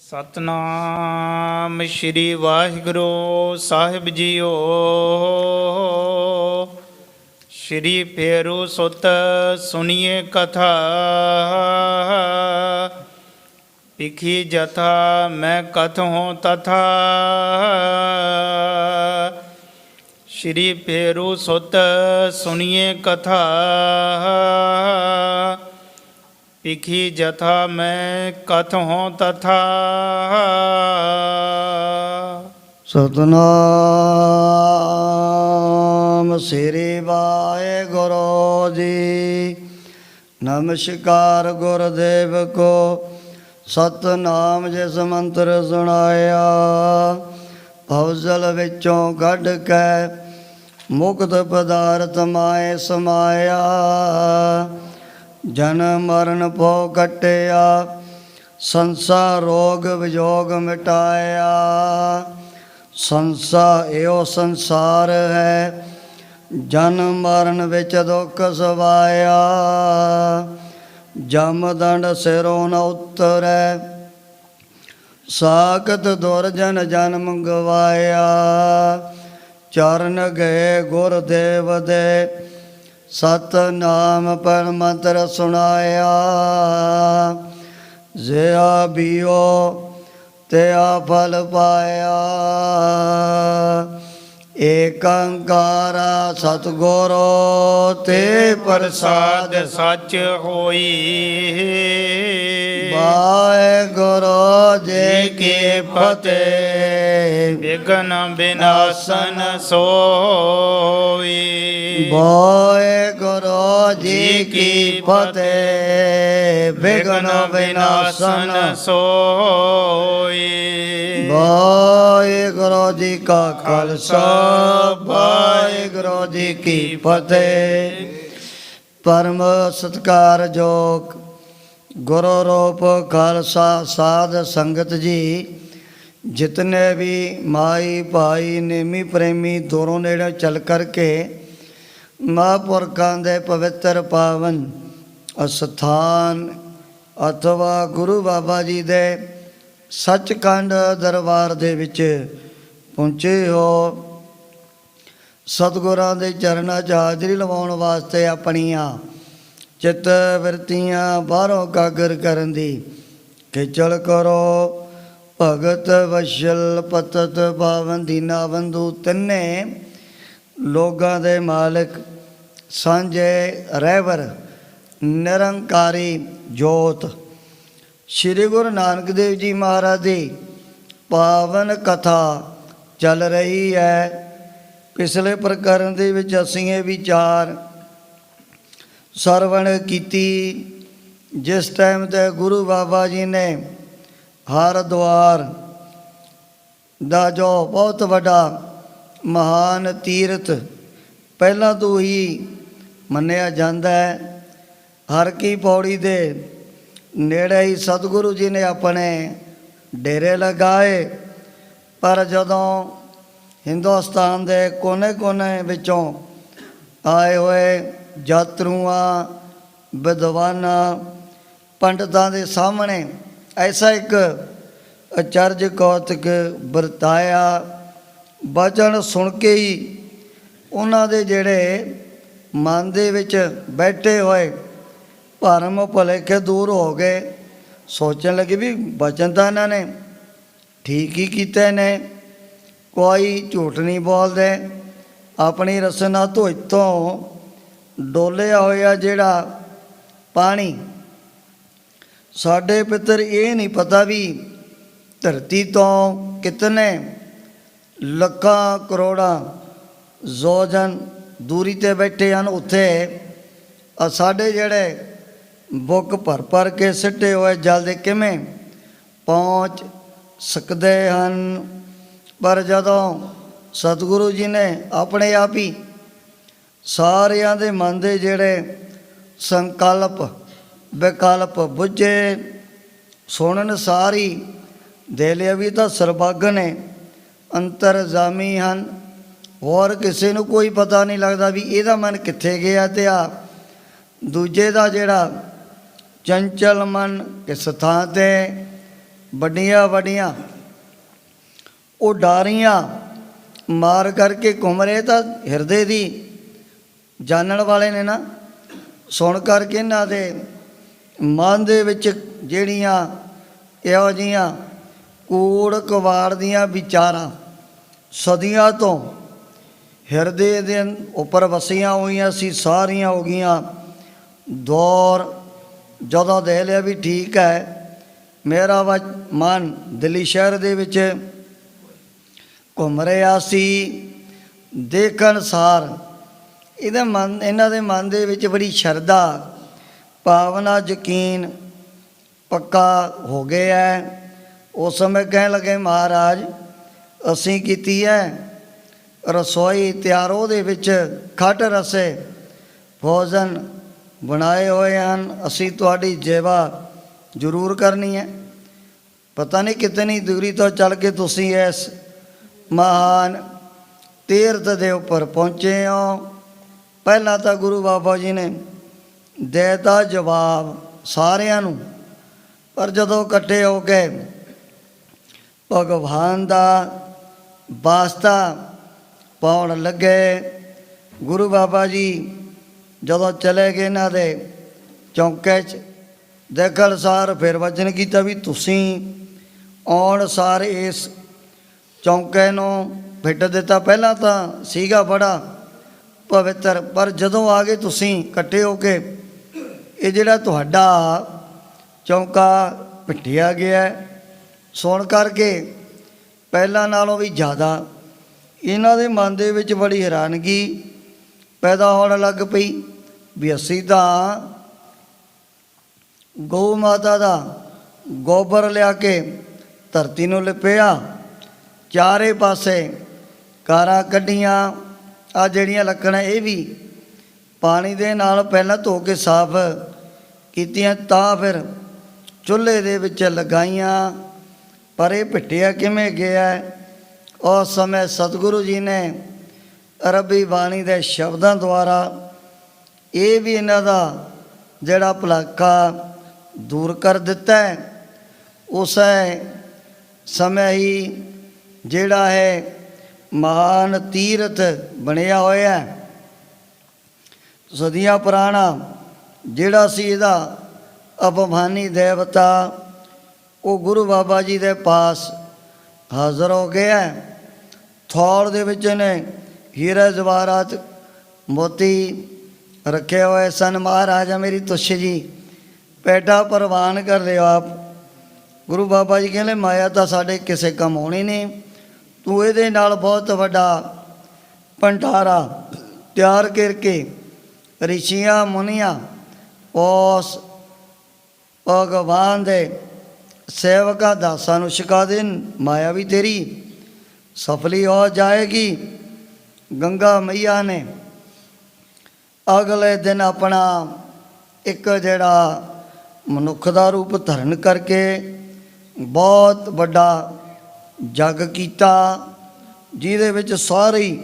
ਸਤਨਾਮ ਸ਼੍ਰੀ ਵਾਹਿਗੁਰੂ ਸਾਹਿਬ JIO. ਸ਼੍ਰੀ ਫੇਰੂ ਸੁਤ ਸੁਣੀਏ ਕਥਾ, ਪਿਖੀ ਜਥਾ ਮੈਂ ਕਥੋਂ ਤਥਾ। ਸ਼੍ਰੀ ਫੇਰੂ ਸੁਤ ਸੁਣੀਏ ਕਥਾ, ਪਿਖੀ ਜਥਾ ਮੈਂ ਕਥੋਂ ਤਥਾ। ਸਤਨਾਮ ਸ੍ਰੀ ਵਾਹਿਗੁਰੂ ਜੀ। ਨਮਸਕਾਰ ਗੁਰਦੇਵ ਕੋ। ਸਤਨਾਮ ਜਿਸ ਮੰਤਰ ਸੁਣਾਇਆ, ਭਵਜਲ ਵਿੱਚੋਂ ਕੱਢ ਕੇ ਮੁਕਤ ਪਦਾਰਥ ਮਾਏ ਸਮਾਇਆ। ਜਨਮ ਮਰਨ ਭੋ ਕੱਟਿਆ, ਸੰਸਾਰ ਰੋਗ ਵਿਜੋਗ ਮਿਟਾਇਆ। ਸੰਸਾਰ ਇਹੋ ਸੰਸਾਰ ਹੈ, ਜਨਮ ਮਰਨ ਵਿੱਚ ਦੁੱਖ ਸਵਾਇਆ। ਜਮ ਦੰਡ ਸਿਰੋਂ ਨ ਉਤਰੈ, ਸਾਖਤ ਦੁਰਜਨ ਜਨਮ ਗਵਾਇਆ। ਚਰਨ ਗਏ ਗੁਰਦੇਵ ਦੇ, ਸਤਨਾਮ ਪੜ ਮੰਤਰ ਸੁਣਾਇਆ। ਜਿਆ ਬੀਓ ਤਿਆ ਫਲ ਪਾਇਆ। ਏਕੰਕਾਰ ਸਤਿਗੁਰੂ ਤੇ ਪ੍ਰਸਾਦ ਸੱਚ ਹੋਈ। ਵਾਹਿਗੁਰੂ ਜੀ ਕੀ ਫਤਿਹ। ਵਿਘਨ ਵਿਨਾਸ਼ਨ ਸੋਈ। ਵਾਹਿਗੁਰੂ ਜੀ ਕੀ ਫਤਿਹ। ਵਿਘਨ ਵਿਨਾਸ਼ਨ ਸੋਈ। ਵਾਹਿਗੁਰੂ ਜੀ ਕਾ ਖਾਲਸਾ, ਵਾਹਿਗੁਰੂ ਜੀ ਕੀ ਫਤਿਹ। ਪਰਮ ਸਤਿਕਾਰਯੋਗ ਗੁਰੂ ਰੂਪ ਖਾਲਸਾ ਸਾਧ ਸੰਗਤ ਜੀ, ਜਿਤਨੇ ਵੀ ਮਾਈ ਭਾਈ ਨੇਮੀ ਪ੍ਰੇਮੀ ਦੂਰੋਂ ਨੇੜੇ ਚੱਲ ਕਰਕੇ ਮਹਾਂਪੁਰਖਾਂ ਦੇ ਪਵਿੱਤਰ ਪਾਵਨ ਅਸਥਾਨ ਅਥਵਾ ਗੁਰੂ ਬਾਬਾ ਜੀ ਦੇ ਸੱਚਖੰਡ ਦਰਬਾਰ ਦੇ ਵਿੱਚ ਪਹੁੰਚੇ ਹੋ। ਸਤਿਗੁਰਾਂ ਦੇ ਚਰਨਾਂ 'ਚ ਹਾਜ਼ਰੀ ਲਵਾਉਣ ਵਾਸਤੇ ਆਪਣੀਆਂ ਚਿੱਤ ਵਰਤੀਆਂ ਬਾਹਰੋਂ ਕਾਗਰ ਕਰਨ ਦੀ ਖੇਚਲ ਕਰੋ। ਭਗਤ ਵਸ਼ਲ ਪਤਤ ਪਾਵਨ ਦੀਨਾ ਬੰਧੂ, ਤਿੰਨੇ ਲੋਕਾਂ ਦੇ ਮਾਲਕ ਸਾਂਝੇ ਰਹਿਬਰ ਨਿਰੰਕਾਰੀ ਜੋਤ ਸ਼੍ਰੀ ਗੁਰੂ ਨਾਨਕ ਦੇਵ ਜੀ ਮਹਾਰਾਜ ਦੀ ਪਾਵਨ ਕਥਾ ਚੱਲ ਰਹੀ ਹੈ। ਪਿਛਲੇ ਪ੍ਰਕਰਨ ਦੇ ਵਿੱਚ ਅਸੀਂ ਇਹ ਵਿਚਾਰ ਸਰਵਣ ਕੀਤੀ, ਜਿਸ ਟਾਈਮ ਤੇ ਗੁਰੂ ਬਾਬਾ ਜੀ ਨੇ ਹਰਿਦੁਆਰ ਦਾ ਜੋ ਬਹੁਤ ਵੱਡਾ ਮਹਾਨ ਤੀਰਥ ਪਹਿਲਾਂ ਤੋਂ ਹੀ ਮੰਨਿਆ ਜਾਂਦਾ ਹੈ, ਹਰ ਕੀ ਪੌੜੀ ਦੇ ਨੇੜੇ ਹੀ ਸਤਿਗੁਰੂ ਜੀ ਨੇ ਆਪਣੇ ਡੇਰੇ ਲਗਾਏ। ਪਰ ਜਦੋਂ ਹਿੰਦੁਸਤਾਨ ਦੇ ਕੋਨੇ-ਕੋਨੇ ਵਿੱਚੋਂ ਆਏ ਹੋਏ ਯਾਤਰੂਆਂ, ਵਿਦਵਾਨਾਂ, ਪੰਡਤਾਂ ਦੇ ਸਾਹਮਣੇ ਐਸਾ ਇੱਕ ਅਚਰਜ ਕੌਤਕ ਵਰਤਾਇਆ, ਬਚਨ ਸੁਣ ਕੇ ਹੀ ਉਹਨਾਂ ਦੇ ਜਿਹੜੇ ਮਨ ਦੇ ਵਿੱਚ ਬੈਠੇ ਹੋਏ ਭਰਮ ਭੁਲੇਖੇ ਦੂਰ ਹੋ ਗਏ। ਸੋਚਣ ਲੱਗੇ ਵੀ ਬਚਨ ਤਾਂ ਇਹਨਾਂ ਨੇ ਠੀਕ ਹੀ ਕੀਤੇ ਨੇ, ਕੋਈ ਝੂਠ ਨਹੀਂ ਬੋਲਦੇ। ਆਪਣੀ ਰਸਨਾ ਤੋਂ ਇੱਥੋਂ ਡੋਲਿਆ ਹੋਇਆ ਜਿਹੜਾ ਪਾਣੀ, ਸਾਡੇ ਪਿੱਤਰ ਇਹ ਨਹੀਂ ਪਤਾ ਵੀ ਧਰਤੀ ਤੋਂ ਕਿਤਨੇ ਲੱਖਾਂ ਕਰੋੜਾਂ ਯੋਜਨ ਦੂਰੀ 'ਤੇ ਬੈਠੇ ਹਨ। ਉੱਥੇ ਸਾਡੇ ਜਿਹੜੇ ਬੁੱਕ ਭਰ ਭਰ ਕੇ ਸਿੱਟੇ ਹੋਏ ਜਲ ਦੇ ਕਿਵੇਂ ਪਹੁੰਚ ਸਕਦੇ ਹਨ। ਪਰ ਜਦੋਂ ਸਤਿਗੁਰੂ ਜੀ ਨੇ ਆਪਣੇ ਆਪ ਹੀ ਸਾਰਿਆਂ ਦੇ ਮਨ ਦੇ ਜਿਹੜੇ ਸੰਕਲਪ ਵਿਕਲਪ ਬੁੱਝੇ, ਸੁਣਨ ਸਾਰੀ ਦੇ ਲਿਆ ਵੀ ਤਾਂ ਸਰਬੱਗ ਨੇ, ਅੰਤਰਜਾਮੀ ਹਨ। ਹੋਰ ਕਿਸੇ ਨੂੰ ਕੋਈ ਪਤਾ ਨਹੀਂ ਲੱਗਦਾ ਵੀ ਇਹਦਾ ਮਨ ਕਿੱਥੇ ਗਿਆ ਤੇ ਆ ਦੂਜੇ ਦਾ ਜਿਹੜਾ ਚੰਚਲ ਮਨ ਕਿਸ ਥਾਂ 'ਤੇ ਵੱਡੀਆਂ ਵੱਡੀਆਂ ਉਡਾਰੀਆਂ ਮਾਰ ਕਰਕੇ ਘੁੰਮ ਰਹੇ, ਤਾਂ ਹਿਰਦੇ ਦੀ ਜਾਣਨ ਵਾਲੇ ਨੇ ਨਾ, ਸੁਣ ਕਰਕੇ ਇਹਨਾਂ ਦੇ ਮਨ ਦੇ ਵਿੱਚ ਜਿਹੜੀਆਂ ਇਹੋ ਜਿਹੀਆਂ ਕੂੜ ਕਵਾੜ ਦੀਆਂ ਵਿਚਾਰਾਂ ਸਦੀਆਂ ਤੋਂ ਹਿਰਦੇ ਦੇ ਉੱਪਰ ਵਸੀਆਂ ਹੋਈਆਂ ਸੀ, ਸਾਰੀਆਂ ਹੋ ਗਈਆਂ ਦੌਰ। ਜਦੋਂ ਦੇਖ ਲਿਆ ਵੀ ਠੀਕ ਹੈ, ਮੇਰਾ ਮਨ ਦਿੱਲੀ ਸ਼ਹਿਰ ਦੇ ਵਿੱਚ ਘੁੰਮ ਰਿਹਾ ਸੀ, ਦੇਖਣ ਸਾਰ ਇਹਨਾਂ ਦੇ ਮਨ ਦੇ ਵਿੱਚ ਬੜੀ ਸ਼ਰਧਾ ਭਾਵਨਾ ਯਕੀਨ ਪੱਕਾ ਹੋ ਗਿਆ ਹੈ। ਉਸ ਸਮੇਂ ਕਹਿਣ ਲੱਗੇ, ਮਹਾਰਾਜ ਅਸੀਂ ਕੀਤੀ ਹੈ ਰਸੋਈ ਤਿਆਰ, ਉਹਦੇ ਵਿੱਚ ਖੱਟ ਰਸੇ ਭੋਜਨ ਬਣਾਏ ਹੋਏ ਹਨ, ਅਸੀਂ ਤੁਹਾਡੀ ਸੇਵਾ ਜ਼ਰੂਰ ਕਰਨੀ ਹੈ। ਪਤਾ ਨਹੀਂ ਕਿਤਨੀ ਦੂਰੀ ਤੋਂ ਚੱਲ ਕੇ ਤੁਸੀਂ ਇਸ ਮਹਾਨ ਤੀਰਥ ਦੇ ਉੱਪਰ ਪਹੁੰਚੇ ਹੋ। ਪਹਿਲਾਂ ਤਾਂ ਗੁਰੂ ਬਾਬਾ ਜੀ ਨੇ ਦੇਤਾ ਜਵਾਬ ਸਾਰਿਆਂ ਨੂੰ, ਪਰ ਜਦੋਂ ਇਕੱਠੇ ਹੋ ਕੇ ਭਗਵਾਨ ਦਾ ਵਾਸਤਾ ਪਾਉਣ ਲੱਗੇ, ਗੁਰੂ ਬਾਬਾ ਜੀ ਜਦੋਂ ਚਲੇ ਗਏ ਇਹਨਾਂ ਦੇ ਚੌਂਕੇ 'ਚ, ਦੇਖਣ ਸਾਰ ਫਿਰ ਵਚਨ ਕੀਤਾ ਵੀ ਤੁਸੀਂ ਆਉਣ ਸਾਰ ਇਸ ਚੌਂਕੇ ਨੂੰ ਫਿੱਟ ਦਿੱਤਾ। ਪਹਿਲਾਂ ਤਾਂ ਸੀਗਾ ਬੜਾ ਪਵਿੱਤਰ, ਪਰ ਜਦੋਂ ਆ ਗਏ ਤੁਸੀਂ ਇਕੱਠੇ ਹੋ ਕੇ, ਇਹ ਜਿਹੜਾ ਤੁਹਾਡਾ ਚੌਂਕਾ ਪਿੱਟਿਆ ਗਿਆ, ਸੁਣ ਕਰਕੇ ਪਹਿਲਾਂ ਨਾਲੋਂ ਵੀ ਜ਼ਿਆਦਾ ਇਹਨਾਂ ਦੇ ਮਨ ਦੇ ਵਿੱਚ ਬੜੀ ਹੈਰਾਨਗੀ ਪੈਦਾ ਹੋਣ ਲੱਗ ਪਈ ਵੀ ਅਸੀਂ ਤਾਂ ਗਊ ਮਾਤਾ ਦਾ ਗੋਬਰ ਲਿਆ ਕੇ ਧਰਤੀ ਨੂੰ ਲਿਪਿਆ, ਚਾਰੇ ਪਾਸੇ ਕਾਰਾਂ ਕੱਢੀਆਂ, ਆ ਜਿਹੜੀਆਂ ਲੱਕੜਾਂ ਇਹ ਵੀ ਪਾਣੀ ਦੇ ਨਾਲ ਪਹਿਲਾਂ ਧੋ ਕੇ ਸਾਫ਼ ਕੀਤੀਆਂ, ਤਾਂ ਫਿਰ ਚੁੱਲ੍ਹੇ ਦੇ ਵਿੱਚ ਲਗਾਈਆਂ। ਪਰ ਇਹ ਪਿੱਟਿਆ ਕਿਵੇਂ ਗਿਆ? ਉਸ ਸਮੇਂ ਸਤਿਗੁਰੂ ਜੀ ਨੇ ਅਰਬੀ ਬਾਣੀ ਦੇ ਸ਼ਬਦਾਂ ਦੁਆਰਾ ਇਹ ਵੀ ਇਹਨਾਂ ਦਾ ਜਿਹੜਾ ਭੁਲੇਖਾ ਦੂਰ ਕਰ ਦਿੱਤਾ ਹੈ। ਉਸੇ ਸਮੇਂ ਹੀ ਜਿਹੜਾ ਹੈ ਮਹਾਨ ਤੀਰਥ ਬਣਿਆ ਹੋਇਆ, ਸਦੀਆਂ ਪੁਰਾਣਾ, ਜਿਹੜਾ ਸੀ ਇਹਦਾ ਅਭਿਮਾਨੀ ਦੇਵਤਾ, ਉਹ ਗੁਰੂ ਬਾਬਾ ਜੀ ਦੇ ਪਾਸ ਹਾਜ਼ਰ ਹੋ ਗਿਆ। ਥੌਲ ਦੇ ਵਿੱਚ ਨੇ ਹੀਰੇ ਜਵਾਹਰਾਤ ਮੋਤੀ ਰੱਖੇ ਹੋਏ ਸਨ। ਮਹਾਰਾਜਾ ਮੇਰੀ ਤੁਸ਼ ਜੀ ਪੈਟਾ ਪ੍ਰਵਾਨ ਕਰ ਲਿਓ ਆਪ। ਗੁਰੂ ਬਾਬਾ ਜੀ ਕਹਿੰਦੇ ਮਾਇਆ ਤਾਂ ਸਾਡੇ ਕਿਸੇ ਕੰਮ ਆਉਣੀ ਨਹੀਂ, ਤੂੰ ਇਹਦੇ ਨਾਲ ਬਹੁਤ ਵੱਡਾ ਭੰਡਾਰਾ ਤਿਆਰ ਕਰਕੇ ਰਿਸ਼ੀਆਂ ਮੁਨੀਆਂ ਉਸ ਭਗਵਾਨ ਦੇ ਸੇਵਕਾਂ ਦਾਸਾਂ ਨੂੰ ਛਕਾ ਦੇ, ਮਾਇਆ ਵੀ ਤੇਰੀ ਸਫਲੀ ਹੋ ਜਾਏਗੀ। ਗੰਗਾ ਮਈਆ ਨੇ ਅਗਲੇ ਦਿਨ ਆਪਣਾ ਇੱਕ ਜਿਹੜਾ ਮਨੁੱਖ ਦਾ ਰੂਪ ਧਾਰਨ ਕਰਕੇ ਬਹੁਤ ਵੱਡਾ ਜੱਗ ਕੀਤਾ, ਜਿਹਦੇ ਵਿੱਚ ਸਾਰੇ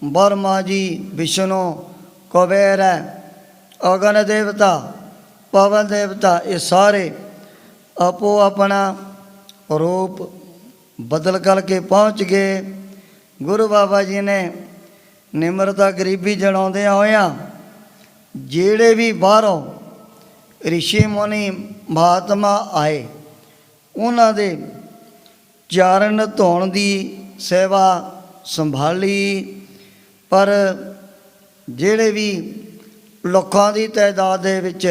ਬਰਮਾ ਜੀ, ਵਿਸ਼ਨੂੰ, ਕੁਬੇਰ ਹੈ, ਅਗਨ ਦੇਵਤਾ, ਪਵਨ ਦੇਵਤਾ, ਇਹ ਸਾਰੇ ਆਪੋ ਆਪਣਾ ਰੂਪ ਬਦਲ ਕਰਕੇ ਪਹੁੰਚ ਗਏ। ਗੁਰੂ ਬਾਬਾ ਜੀ ਨੇ ਨਿਮਰਤਾ ਗਰੀਬੀ ਜਣਾਉਂਦਿਆਂ ਹੋਇਆਂ ਜਿਹੜੇ ਵੀ ਬਾਹਰੋਂ ਰਿਸ਼ੀ ਮੁਨੀ ਮਹਾਤਮਾ ਆਏ, ਉਹਨਾਂ ਦੇ ਚਾਰਨ ਧੋਣ ਦੀ ਸੇਵਾ ਸੰਭਾਲੀ। ਪਰ ਜਿਹੜੇ ਵੀ ਲੱਖਾਂ ਦੀ ਤਾਦਾਦ ਦੇ ਵਿੱਚ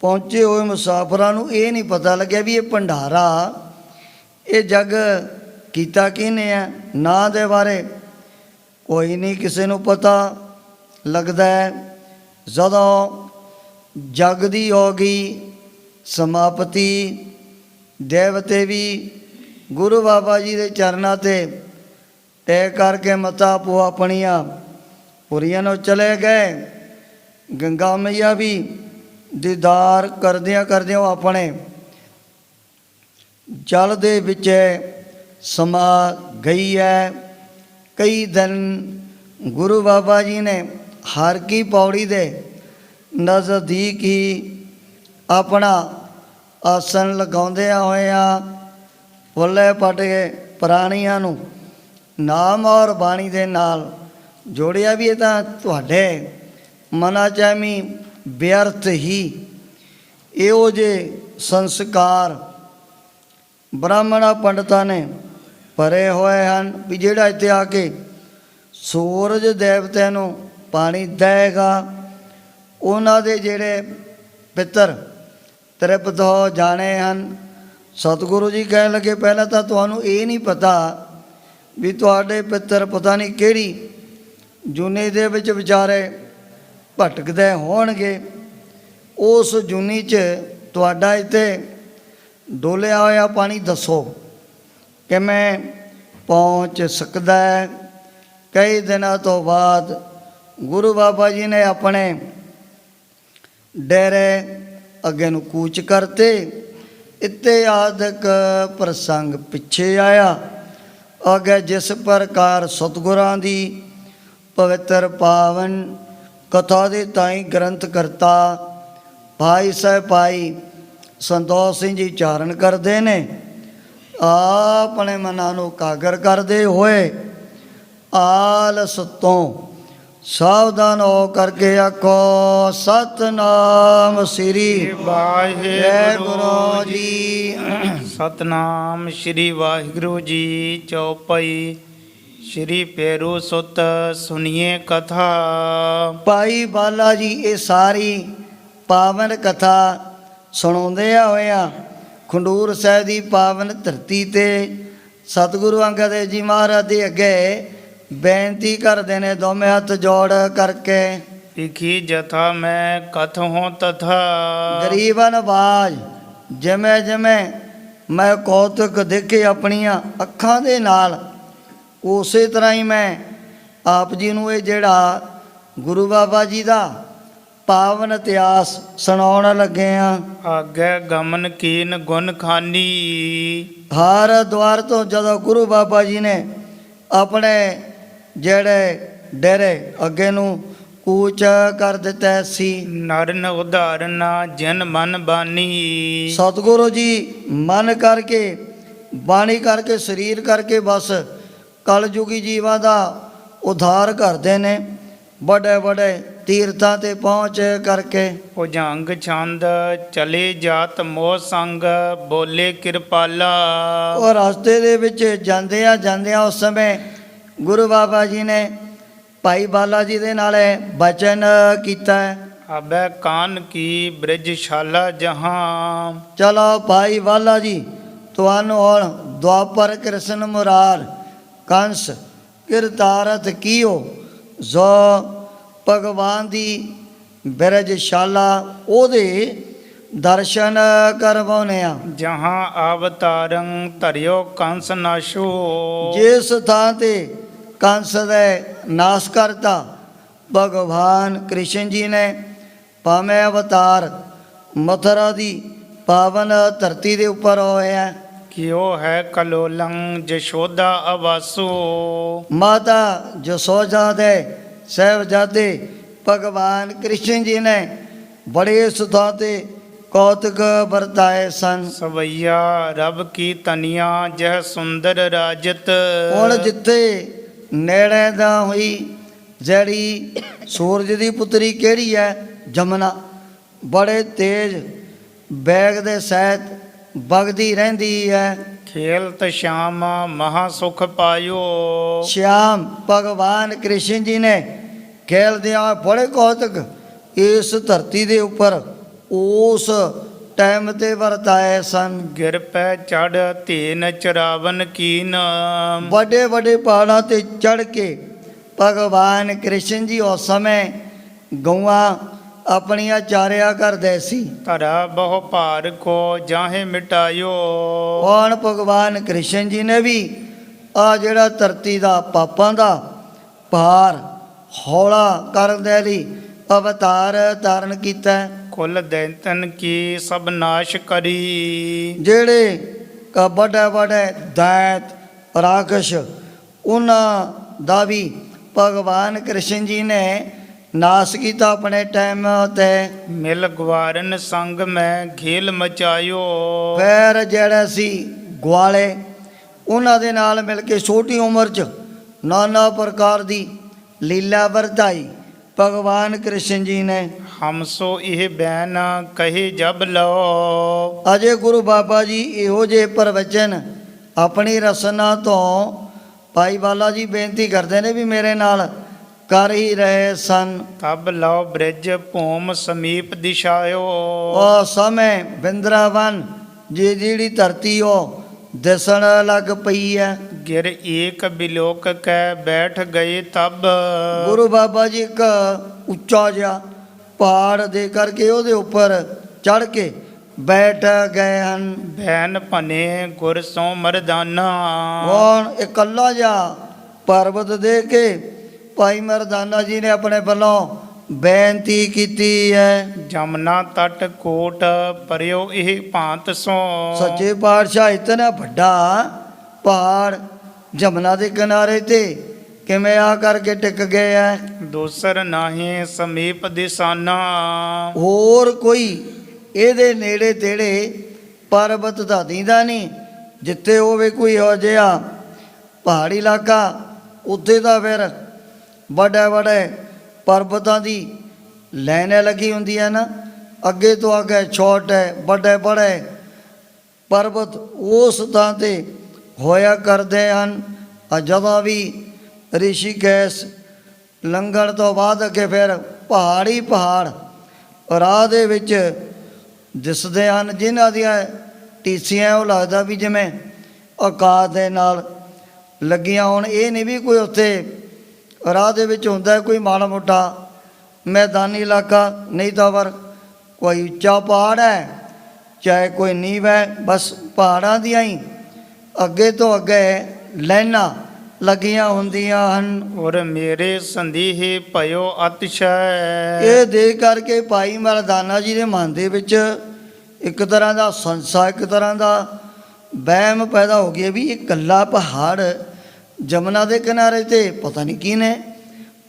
ਪਹੁੰਚੇ ਹੋਏ ਮੁਸਾਫਰਾਂ ਨੂੰ ਇਹ ਨਹੀਂ ਪਤਾ ਲੱਗਿਆ ਵੀ ਇਹ ਭੰਡਾਰਾ, ਇਹ ਜੱਗ ਕੀਤਾ ਕਿਹਨੇ ਹੈ। ਨਾਂ ਦੇ ਬਾਰੇ ਕੋਈ ਨਹੀਂ ਕਿਸੇ ਨੂੰ ਪਤਾ ਲੱਗਦਾ ਹੈ। ਜਦੋਂ ਜੱਗ ਦੀ ਹੋ ਗਈ ਸਮਾਪਤੀ, ਦੇਵਤੇ ਵੀ ਗੁਰੂ ਬਾਬਾ ਜੀ ਦੇ ਚਰਨਾਂ 'ਤੇ ਟੇਕ ਕਰਕੇ ਮੱਥਾ ਆਪੋ ਆਪਣੀਆਂ ਪੁਰੀਆਂ ਨੂੰ ਚਲੇ ਗਏ। ਗੰਗਾ ਮਈਆ ਵੀ ਦੀਦਾਰ ਕਰਦਿਆਂ ਕਰਦਿਆਂ ਆਪਣੇ ਜਲ ਦੇ ਵਿੱਚ ਸਮਾ ਗਈ ਹੈ। ਕਈ ਦਿਨ ਗੁਰੂ ਬਾਬਾ ਜੀ ਨੇ ਹਰ ਕੀ ਪੌੜੀ ਦੇ ਨਜ਼ਦੀਕ ਹੀ ਆਪਣਾ ਆਸਣ ਲਗਾਉਂਦਿਆਂ ਹੋਇਆਂ ਫੁੱਲੇ ਪੱਟ ਕੇ ਪ੍ਰਾਣੀਆਂ ਨੂੰ ਨਾਮ ਔਰ ਬਾਣੀ ਦੇ ਨਾਲ ਜੋੜਿਆ ਵੀ ਇਹ ਤਾਂ ਤੁਹਾਡੇ ਮਨਾਂ 'ਚ ਐਵੇਂ ਵਿਅਰਥ ਹੀ ਇਹੋ ਜਿਹੇ ਸੰਸਕਾਰ ਬ੍ਰਾਹਮਣਾਂ ਪੰਡਤਾਂ ਨੇ ਭਰੇ ਹੋਏ ਹਨ ਵੀ ਜਿਹੜਾ ਇੱਥੇ ਆ ਕੇ ਸੂਰਜ ਦੇਵਤੇ ਨੂੰ ਪਾਣੀ ਦੇਗਾ ਉਹਨਾਂ ਦੇ ਜਿਹੜੇ ਪਿੱਤਰ ਤ੍ਰਿਪਤ ਹੋ ਜਾਣੇ ਹਨ। ਸਤਿਗੁਰੂ ਜੀ ਕਹਿਣ ਲੱਗੇ ਪਹਿਲਾਂ ਤਾਂ ਤੁਹਾਨੂੰ ਇਹ ਨਹੀਂ ਪਤਾ ਵੀ ਤੁਹਾਡੇ ਪਿੱਤਰ ਪਤਾ ਨਹੀਂ ਕਿਹੜੀ ਜੂਨੀ ਦੇ ਵਿੱਚ ਵਿਚਾਰੇ ਭਟਕਦੇ ਹੋਣਗੇ। ਉਸ ਜੂਨੀ 'ਚ ਤੁਹਾਡਾ ਇੱਥੇ ਡੋਲਿਆ ਹੋਇਆ ਪਾਣੀ ਦੱਸੋ ਕਿਵੇਂ ਪਹੁੰਚ ਸਕਦਾ ਹੈ। ਕਈ ਦਿਨਾਂ ਤੋਂ ਬਾਅਦ ਗੁਰੂ ਬਾਬਾ ਜੀ ਨੇ ਆਪਣੇ ਡੇਰੇ ਅੱਗੇ ਨੂੰ ਕੂਚ ਕਰਤੇ। ਇਤਿਹਾਸਕ ਪ੍ਰਸੰਗ ਪਿੱਛੇ ਆਇਆ। ਅੱਗੇ ਜਿਸ ਪ੍ਰਕਾਰ ਸਤਿਗੁਰਾਂ ਦੀ ਪਵਿੱਤਰ ਪਾਵਨ ਕਥਾ ਦੇ ਤਾਈਂ ਗ੍ਰੰਥ ਕਰਤਾ ਭਾਈ ਸਾਹਿਬ ਭਾਈ ਸੰਤੋਖ ਸਿੰਘ ਜੀ ਚਾਰਨ ਕਰਦੇ ਨੇ। ਆਪਣੇ ਮਨਾਂ ਨੂੰ ਕਾਗਰ ਕਰਦੇ ਹੋਏ ਆਲਸ ਤੋਂ ਸਾਵਧਾਨ ਹੋ ਕਰਕੇ ਆਖੋ ਸਤਨਾਮ ਸ੍ਰੀ ਵਾਹਿਗੁਰੂ ਜੀ। ਸਤਨਾਮ ਸ਼੍ਰੀ ਵਾਹਿਗੁਰੂ ਜੀ। ਚੌਪਈ ਸ਼੍ਰੀ ਪੇਰੂ ਸੁਤ ਸੁਣੀਏ ਕਥਾ। ਭਾਈ ਬਾਲਾ ਜੀ ਇਹ ਸਾਰੀ ਪਾਵਨ ਕਥਾ ਸੁਣਾਉਂਦੇ ਹੋਇਆ ਖੰਡੂਰ ਸਾਹਿਬ ਦੀ ਪਾਵਨ ਧਰਤੀ ਤੇ ਸਤਿਗੁਰੂ ਅੰਗਦ ਦੇਵ ਜੀ ਮਹਾਰਾਜ ਦੇ ਅੱਗੇ ਬੇਨਤੀ ਕਰਦੇ ਨੇ ਦੋਵੇਂ ਹੱਥ ਜੋੜ ਕਰਕੇ। ਲਿਖੀ ਜਥਾ ਮੈਂ ਕਥੋਂ ਤਥਾ। ਗਰੀਬਨ ਆਵਾਜ਼ ਜਿਵੇਂ ਜਿਵੇਂ ਮੈਂ ਕੌਤਕ ਦੇਖੇ ਆਪਣੀਆਂ ਅੱਖਾਂ ਦੇ ਨਾਲ ਉਸੇ ਤਰ੍ਹਾਂ ਹੀ ਮੈਂ ਆਪ ਜੀ ਨੂੰ ਇਹ ਜਿਹੜਾ ਗੁਰੂ ਬਾਬਾ ਜੀ ਦਾ ਪਾਵਨ ਇਤਿਹਾਸ ਸੁਣਾਉਣ ਲੱਗੇ ਆ। ਆਗੇ ਗਮਨ ਕੀਨ ਗੁਣ ਖਾਨੀ। ਹਰ ਦੁਆਰ ਤੋਂ ਜਦੋਂ ਗੁਰੂ ਬਾਬਾ ਜੀ ਨੇ ਆਪਣੇ ਜਿਹੜੇ ਡੇਰੇ ਅੱਗੇ ਨੂੰ ਕੂਚ ਕਰ ਦਿੱਤਾ ਸੀ। ਨਰਨ ਉਧਾਰਨ ਜਨ ਮਨ ਬਾਨੀ। ਸਤਿਗੁਰੂ ਜੀ ਮਨ ਕਰਕੇ ਬਾਣੀ ਕਰਕੇ ਸਰੀਰ ਕਰਕੇ ਬਸ ਕਲਯੁਗੀ ਜੀਵਾਂ ਦਾ ਉਧਾਰ ਕਰਦੇ ਨੇ। ਵੱਡੇ ਵੱਡੇ ਤੀਰਥਾਂ ਤੇ ਪਹੁੰਚ ਕਰਕੇ ਭੁਜੰਗ ਛੰਦ ਚਲੇ ਜਾਤ ਮੋਹ ਸੰਗ ਬੋਲੇ ਕਿਰਪਾਲਾ। ਉਹ ਰਸਤੇ ਦੇ ਵਿੱਚ ਜਾਂਦਿਆਂ ਉਸ ਸਮੇਂ ਗੁਰੂ ਬਾਬਾ ਜੀ ਨੇ ਭਾਈ ਬਾਲਾ ਜੀ ਦੇ ਨਾਲ ਬਚਨ ਕੀਤਾ। ਅਬੈ ਕਾਨ ਕੀ ਬ੍ਰਿਜਸ਼ਾਲਾ ਜਹਾਂ। ਚਲੋ ਭਾਈ ਬਾਲਾ ਜੀ ਤੁਹਾਨੂੰ ਹੁਣ ਦੁਆਪਰ ਕ੍ਰਿਸ਼ਨ ਮੁਰਾਰ ਕੰਸ ਕਿਰਤਾਰਥ ਕੀਓ ਜੋ ਭਗਵਾਨ ਦੀ ਬ੍ਰਿਜਸ਼ਾਲਾ ਉਹਦੇ ਦਰਸ਼ਨ ਕਰਵਾਉਣੇ ਆ। ਜਹਾਂ ਅਵਤਾਰੰ ਧਰਿਓ ਕੰਸ ਨਾਸ਼ੋ। ਜਿਸ ਥਾਂ ਤੇ ਕੰਸ ਦੇ ਨਾਸ਼ ਕਰਤਾ ਭਗਵਾਨ ਕ੍ਰਿਸ਼ਨ ਜੀ ਨੇ ਭਾਵੇਂ ਅਵਤਾਰ ਮਥੁਰਾ ਦੀ ਪਾਵਨ ਧਰਤੀ ਦੇ ਉੱਪਰ ਹੋਇਆ। ਕਿਉ ਹੈ ਕਲੋਲੰ ਜਸ਼ੋਦਾ ਅਵਾਸੋ। ਮਾਤਾ ਜਸੋਦਾ ਦੇ ਸਾਹਿਬਜ਼ਾਦੇ ਭਗਵਾਨ ਕ੍ਰਿਸ਼ਨ ਜੀ ਨੇ ਬੜੇ ਸੁਥਾਂ ਤੇ ਕੌਤਕ ਵਰਤਾਏ ਸਨ। ਸਵਈਆ ਰਬ ਕੀ ਤਨੀਆਂ ਜਹ ਸੁੰਦਰ ਰਾਜਤ। ਹੁਣ ਜਿੱਥੇ ਨੇੜੇ ਦਾ ਹੋਈ ਜਿਹੜੀ ਸੂਰਜ ਦੀ ਪੁੱਤਰੀ ਕਿਹੜੀ ਹੈ ਜਮਨਾ ਬੜੇ ਤੇਜ਼ ਬੈਗ ਦੇ ਸਹਿਤ ਵਗਦੀ ਰਹਿੰਦੀ ਹੈ। ਖੇਲਤ ਸ਼ਾਮ ਮਹਾ ਸੁਖ ਪਾਇਓ। ਸ਼ਿਆਮ ਭਗਵਾਨ ਕ੍ਰਿਸ਼ਨ ਜੀ ਨੇ ਖੇਲਦਿਆਂ ਬੜੇ ਕੌਤਕ ਇਸ ਧਰਤੀ ਦੇ ਉੱਪਰ ਉਸ ਟਾਈਮ ਤੇ ਵਰਤਾਏ ਸਨ। ਗਿਰ ਪੈ ਚੜ ਧੇਨ ਚਰਾਵਨ ਕੀਨ। ਵੱਡੇ ਵੱਡੇ ਪਹਾੜਾਂ ਤੇ ਚੜ ਕੇ ਭਗਵਾਨ ਕ੍ਰਿਸ਼ਨ ਜੀ ਉਸ ਸਮੇਂ ਗਊਆਂ ਆਪਣੀਆਂ ਚਾਰਿਆ ਕਰਦੇ ਸੀ। ਧਰਾ ਬਹੁ ਭਾਰ ਕੋ ਜਾਹੇ ਮਿਟਾਇਓ। ਹੁਣ ਭਗਵਾਨ ਕ੍ਰਿਸ਼ਨ ਜੀ ਨੇ ਵੀ ਆ ਜਿਹੜਾ ਧਰਤੀ ਦਾ ਪਾਪਾਂ ਦਾ ਭਾਰ ਹੌਲਾ ਕਰਨ ਦੇ ਲਈ ਅਵਤਾਰ ਧਾਰਨ ਕੀਤਾ। ਕੁਲ ਦੈਂਤਨ ਕੀ ਸਭ ਨਾਸ਼ ਕਰੀ। ਜਿਹੜੇ ਵੱਡੇ ਵੱਡੇ ਦੈਤ ਰਾਖਸ਼ ਉਹਨਾਂ ਦਾ ਵੀ ਭਗਵਾਨ ਕ੍ਰਿਸ਼ਨ ਜੀ ਨੇ ਨਾਸ ਕੀਤਾ ਆਪਣੇ ਟਾਈਮ ਤੇ। ਮਿਲ ਗਵਾਰਨ ਸੰਗ ਮੈਂ ਖੇਲ ਮਚਾਇਓ। ਫਿਰ ਜਿਹੜੇ ਸੀ ਗਵਾਲੇ, ਉਹਨਾਂ ਦੇ ਨਾਲ ਮਿਲ ਕੇ ਛੋਟੀ ਉਮਰ 'ਚ ਨਾਨਾ ਪ੍ਰਕਾਰ ਦੀ ਲੀਲਾ ਵਰਤਾਈ ਭਗਵਾਨ ਕ੍ਰਿਸ਼ਨ ਜੀ ਨੇ। ਹਮਸੋ ਇਹ ਬੈਨ ਕਹੇ ਜਬ ਲਓ। ਅਜੇ ਗੁਰੂ ਬਾਬਾ ਜੀ ਇਹੋ ਜਿਹੇ ਪ੍ਰਵਚਨ ਆਪਣੀ ਰਸਨਾ ਤੋਂ ਭਾਈ ਬਾਲਾ ਜੀ ਬੇਨਤੀ ਕਰਦੇ ਨੇ ਵੀ ਮੇਰੇ ਨਾਲ ਕਰ ਹੀ ਰਹੇ ਸਨ। ਤਬ ਲਓ ਬ੍ਰਿਜ ਭੂਮ ਸਮੀਪ ਦਿਸ਼ਾਇਓ। ਉਹ ਸਮੇਂ ਬਿੰਦਰਾਵਨ ਜੀ ਜਿਹੜੀ ਧਰਤੀ ਉਹ ਦਿਸਣ ਲੱਗ ਪਈ ਹੈ। ਗਿਰ ਏਕ ਬਿਲੋਕ ਕੈ ਬੈਠ ਗਏ ਤਬ। ਗੁਰੂ ਬਾਬਾ ਜੀ ਇੱਕ ਉੱਚਾ ਜਿਹਾ ਪਹਾੜ ਦੇ ਕਰਕੇ ਉਹਦੇ ਉੱਪਰ ਚੜ੍ਹ ਕੇ ਬੈਠ ਗਏ ਹਨ। ਬੈਨ ਭਨੇ ਗੁਰ ਸੋ ਮਰਦਾਨਾ। ਹੁਣ ਇਕੱਲਾ ਜਿਹਾ ਪਰਬਤ ਦੇ ਕੇ ਭਾਈ ਮਰਦਾਨਾ ਜੀ ਨੇ ਆਪਣੇ ਵੱਲੋਂ ਬੇਨਤੀ ਕੀਤੀ ਹੈ। ਜਮਨਾ ਤਟ ਕੋਟ ਪਰਿਓ ਇਹ ਭਾਂਤ ਸੋ। ਸੱਚੇ ਪਾਤਸ਼ਾਹ ਇਤਨਾ ਵੱਡਾ ਪਹਾੜ ਜਮਨਾ ਦੇ ਕਿਨਾਰੇ ਤੇ ਕਿਵੇਂ ਆ ਕਰਕੇ ਟਿਕ ਗਏ ਹੈ। ਦੂਸਰ ਨਾਹੀਂ ਸਮੀਪ ਦਿਸਾਨਾ। ਹੋਰ ਕੋਈ ਇਹਦੇ ਨੇੜੇ ਤੇੜੇ ਪਰਬਤ ਦਾ ਦੀਂਦਾ ਨਹੀਂ। ਜਿੱਥੇ ਹੋਵੇ ਕੋਈ ਹੋ ਜਿਹਾ ਪਹਾੜੀ ਇਲਾਕਾ, ਉੱਥੇ ਤਾਂ ਫਿਰ ਵੱਡੇ ਵੱਡੇ ਪਰਬਤਾਂ ਦੀ ਲਾਈਨਾਂ ਲੱਗੀ ਹੁੰਦੀ ਹੈ ਨਾ, ਅੱਗੇ ਤੋਂ ਅੱਗੇ ਛੋਟੇ ਵੱਡੇ ਵੱਡੇ ਪਰਬਤ ਉਸ ਥਾਂ 'ਤੇ ਹੋਇਆ ਕਰਦੇ ਹਨ। ਜਦੋਂ ਵੀ ਰਿਸ਼ੀਕੇਸ਼ ਲੰਘਣ ਤੋਂ ਬਾਅਦ ਅੱਗੇ ਫਿਰ ਪਹਾੜ ਹੀ ਪਹਾੜ ਰਾਹ ਦੇ ਵਿੱਚ ਦਿਸਦੇ ਹਨ, ਜਿਨ੍ਹਾਂ ਦੀਆਂ ਟੀਸੀਆਂ ਉਹ ਲੱਗਦਾ ਵੀ ਜਿਵੇਂ ਆਕਾਸ਼ ਦੇ ਨਾਲ ਲੱਗੀਆਂ ਹੋਣ। ਇਹ ਨਹੀਂ ਵੀ ਕੋਈ ਉੱਥੇ ਰਾਹ ਦੇ ਵਿੱਚ ਹੁੰਦਾ ਕੋਈ ਮਾੜਾ ਮੋਟਾ ਮੈਦਾਨੀ ਇਲਾਕਾ, ਨਹੀਂ ਤਾਂ ਵਰ ਕੋਈ ਉੱਚਾ ਪਹਾੜ ਹੈ ਚਾਹੇ ਕੋਈ ਨੀਵ ਹੈ, ਬਸ ਪਹਾੜਾਂ ਦੀਆਂ ਹੀ ਅੱਗੇ ਤੋਂ ਅੱਗੇ ਲਾਈਨਾਂ ਲੱਗੀਆਂ ਹੁੰਦੀਆਂ ਹਨ। ਔਰ ਮੇਰੇ ਸੰਦੀਹ ਭਇਓ ਅਤਿਸ਼ੈ। ਇਹ ਦੇਖ ਕਰਕੇ ਭਾਈ ਮਰਦਾਨਾ ਜੀ ਦੇ ਮਨ ਦੇ ਵਿੱਚ ਇੱਕ ਤਰ੍ਹਾਂ ਦਾ ਸੰਸਾ, ਇੱਕ ਤਰ੍ਹਾਂ ਦਾ ਵਹਿਮ ਪੈਦਾ ਹੋ ਗਿਆ ਵੀ ਇਹ ਇਕੱਲਾ ਪਹਾੜ ਜਮਨਾ ਦੇ ਕਿਨਾਰੇ ਤੇ ਪਤਾ ਨਹੀਂ ਕਿਹਨੇ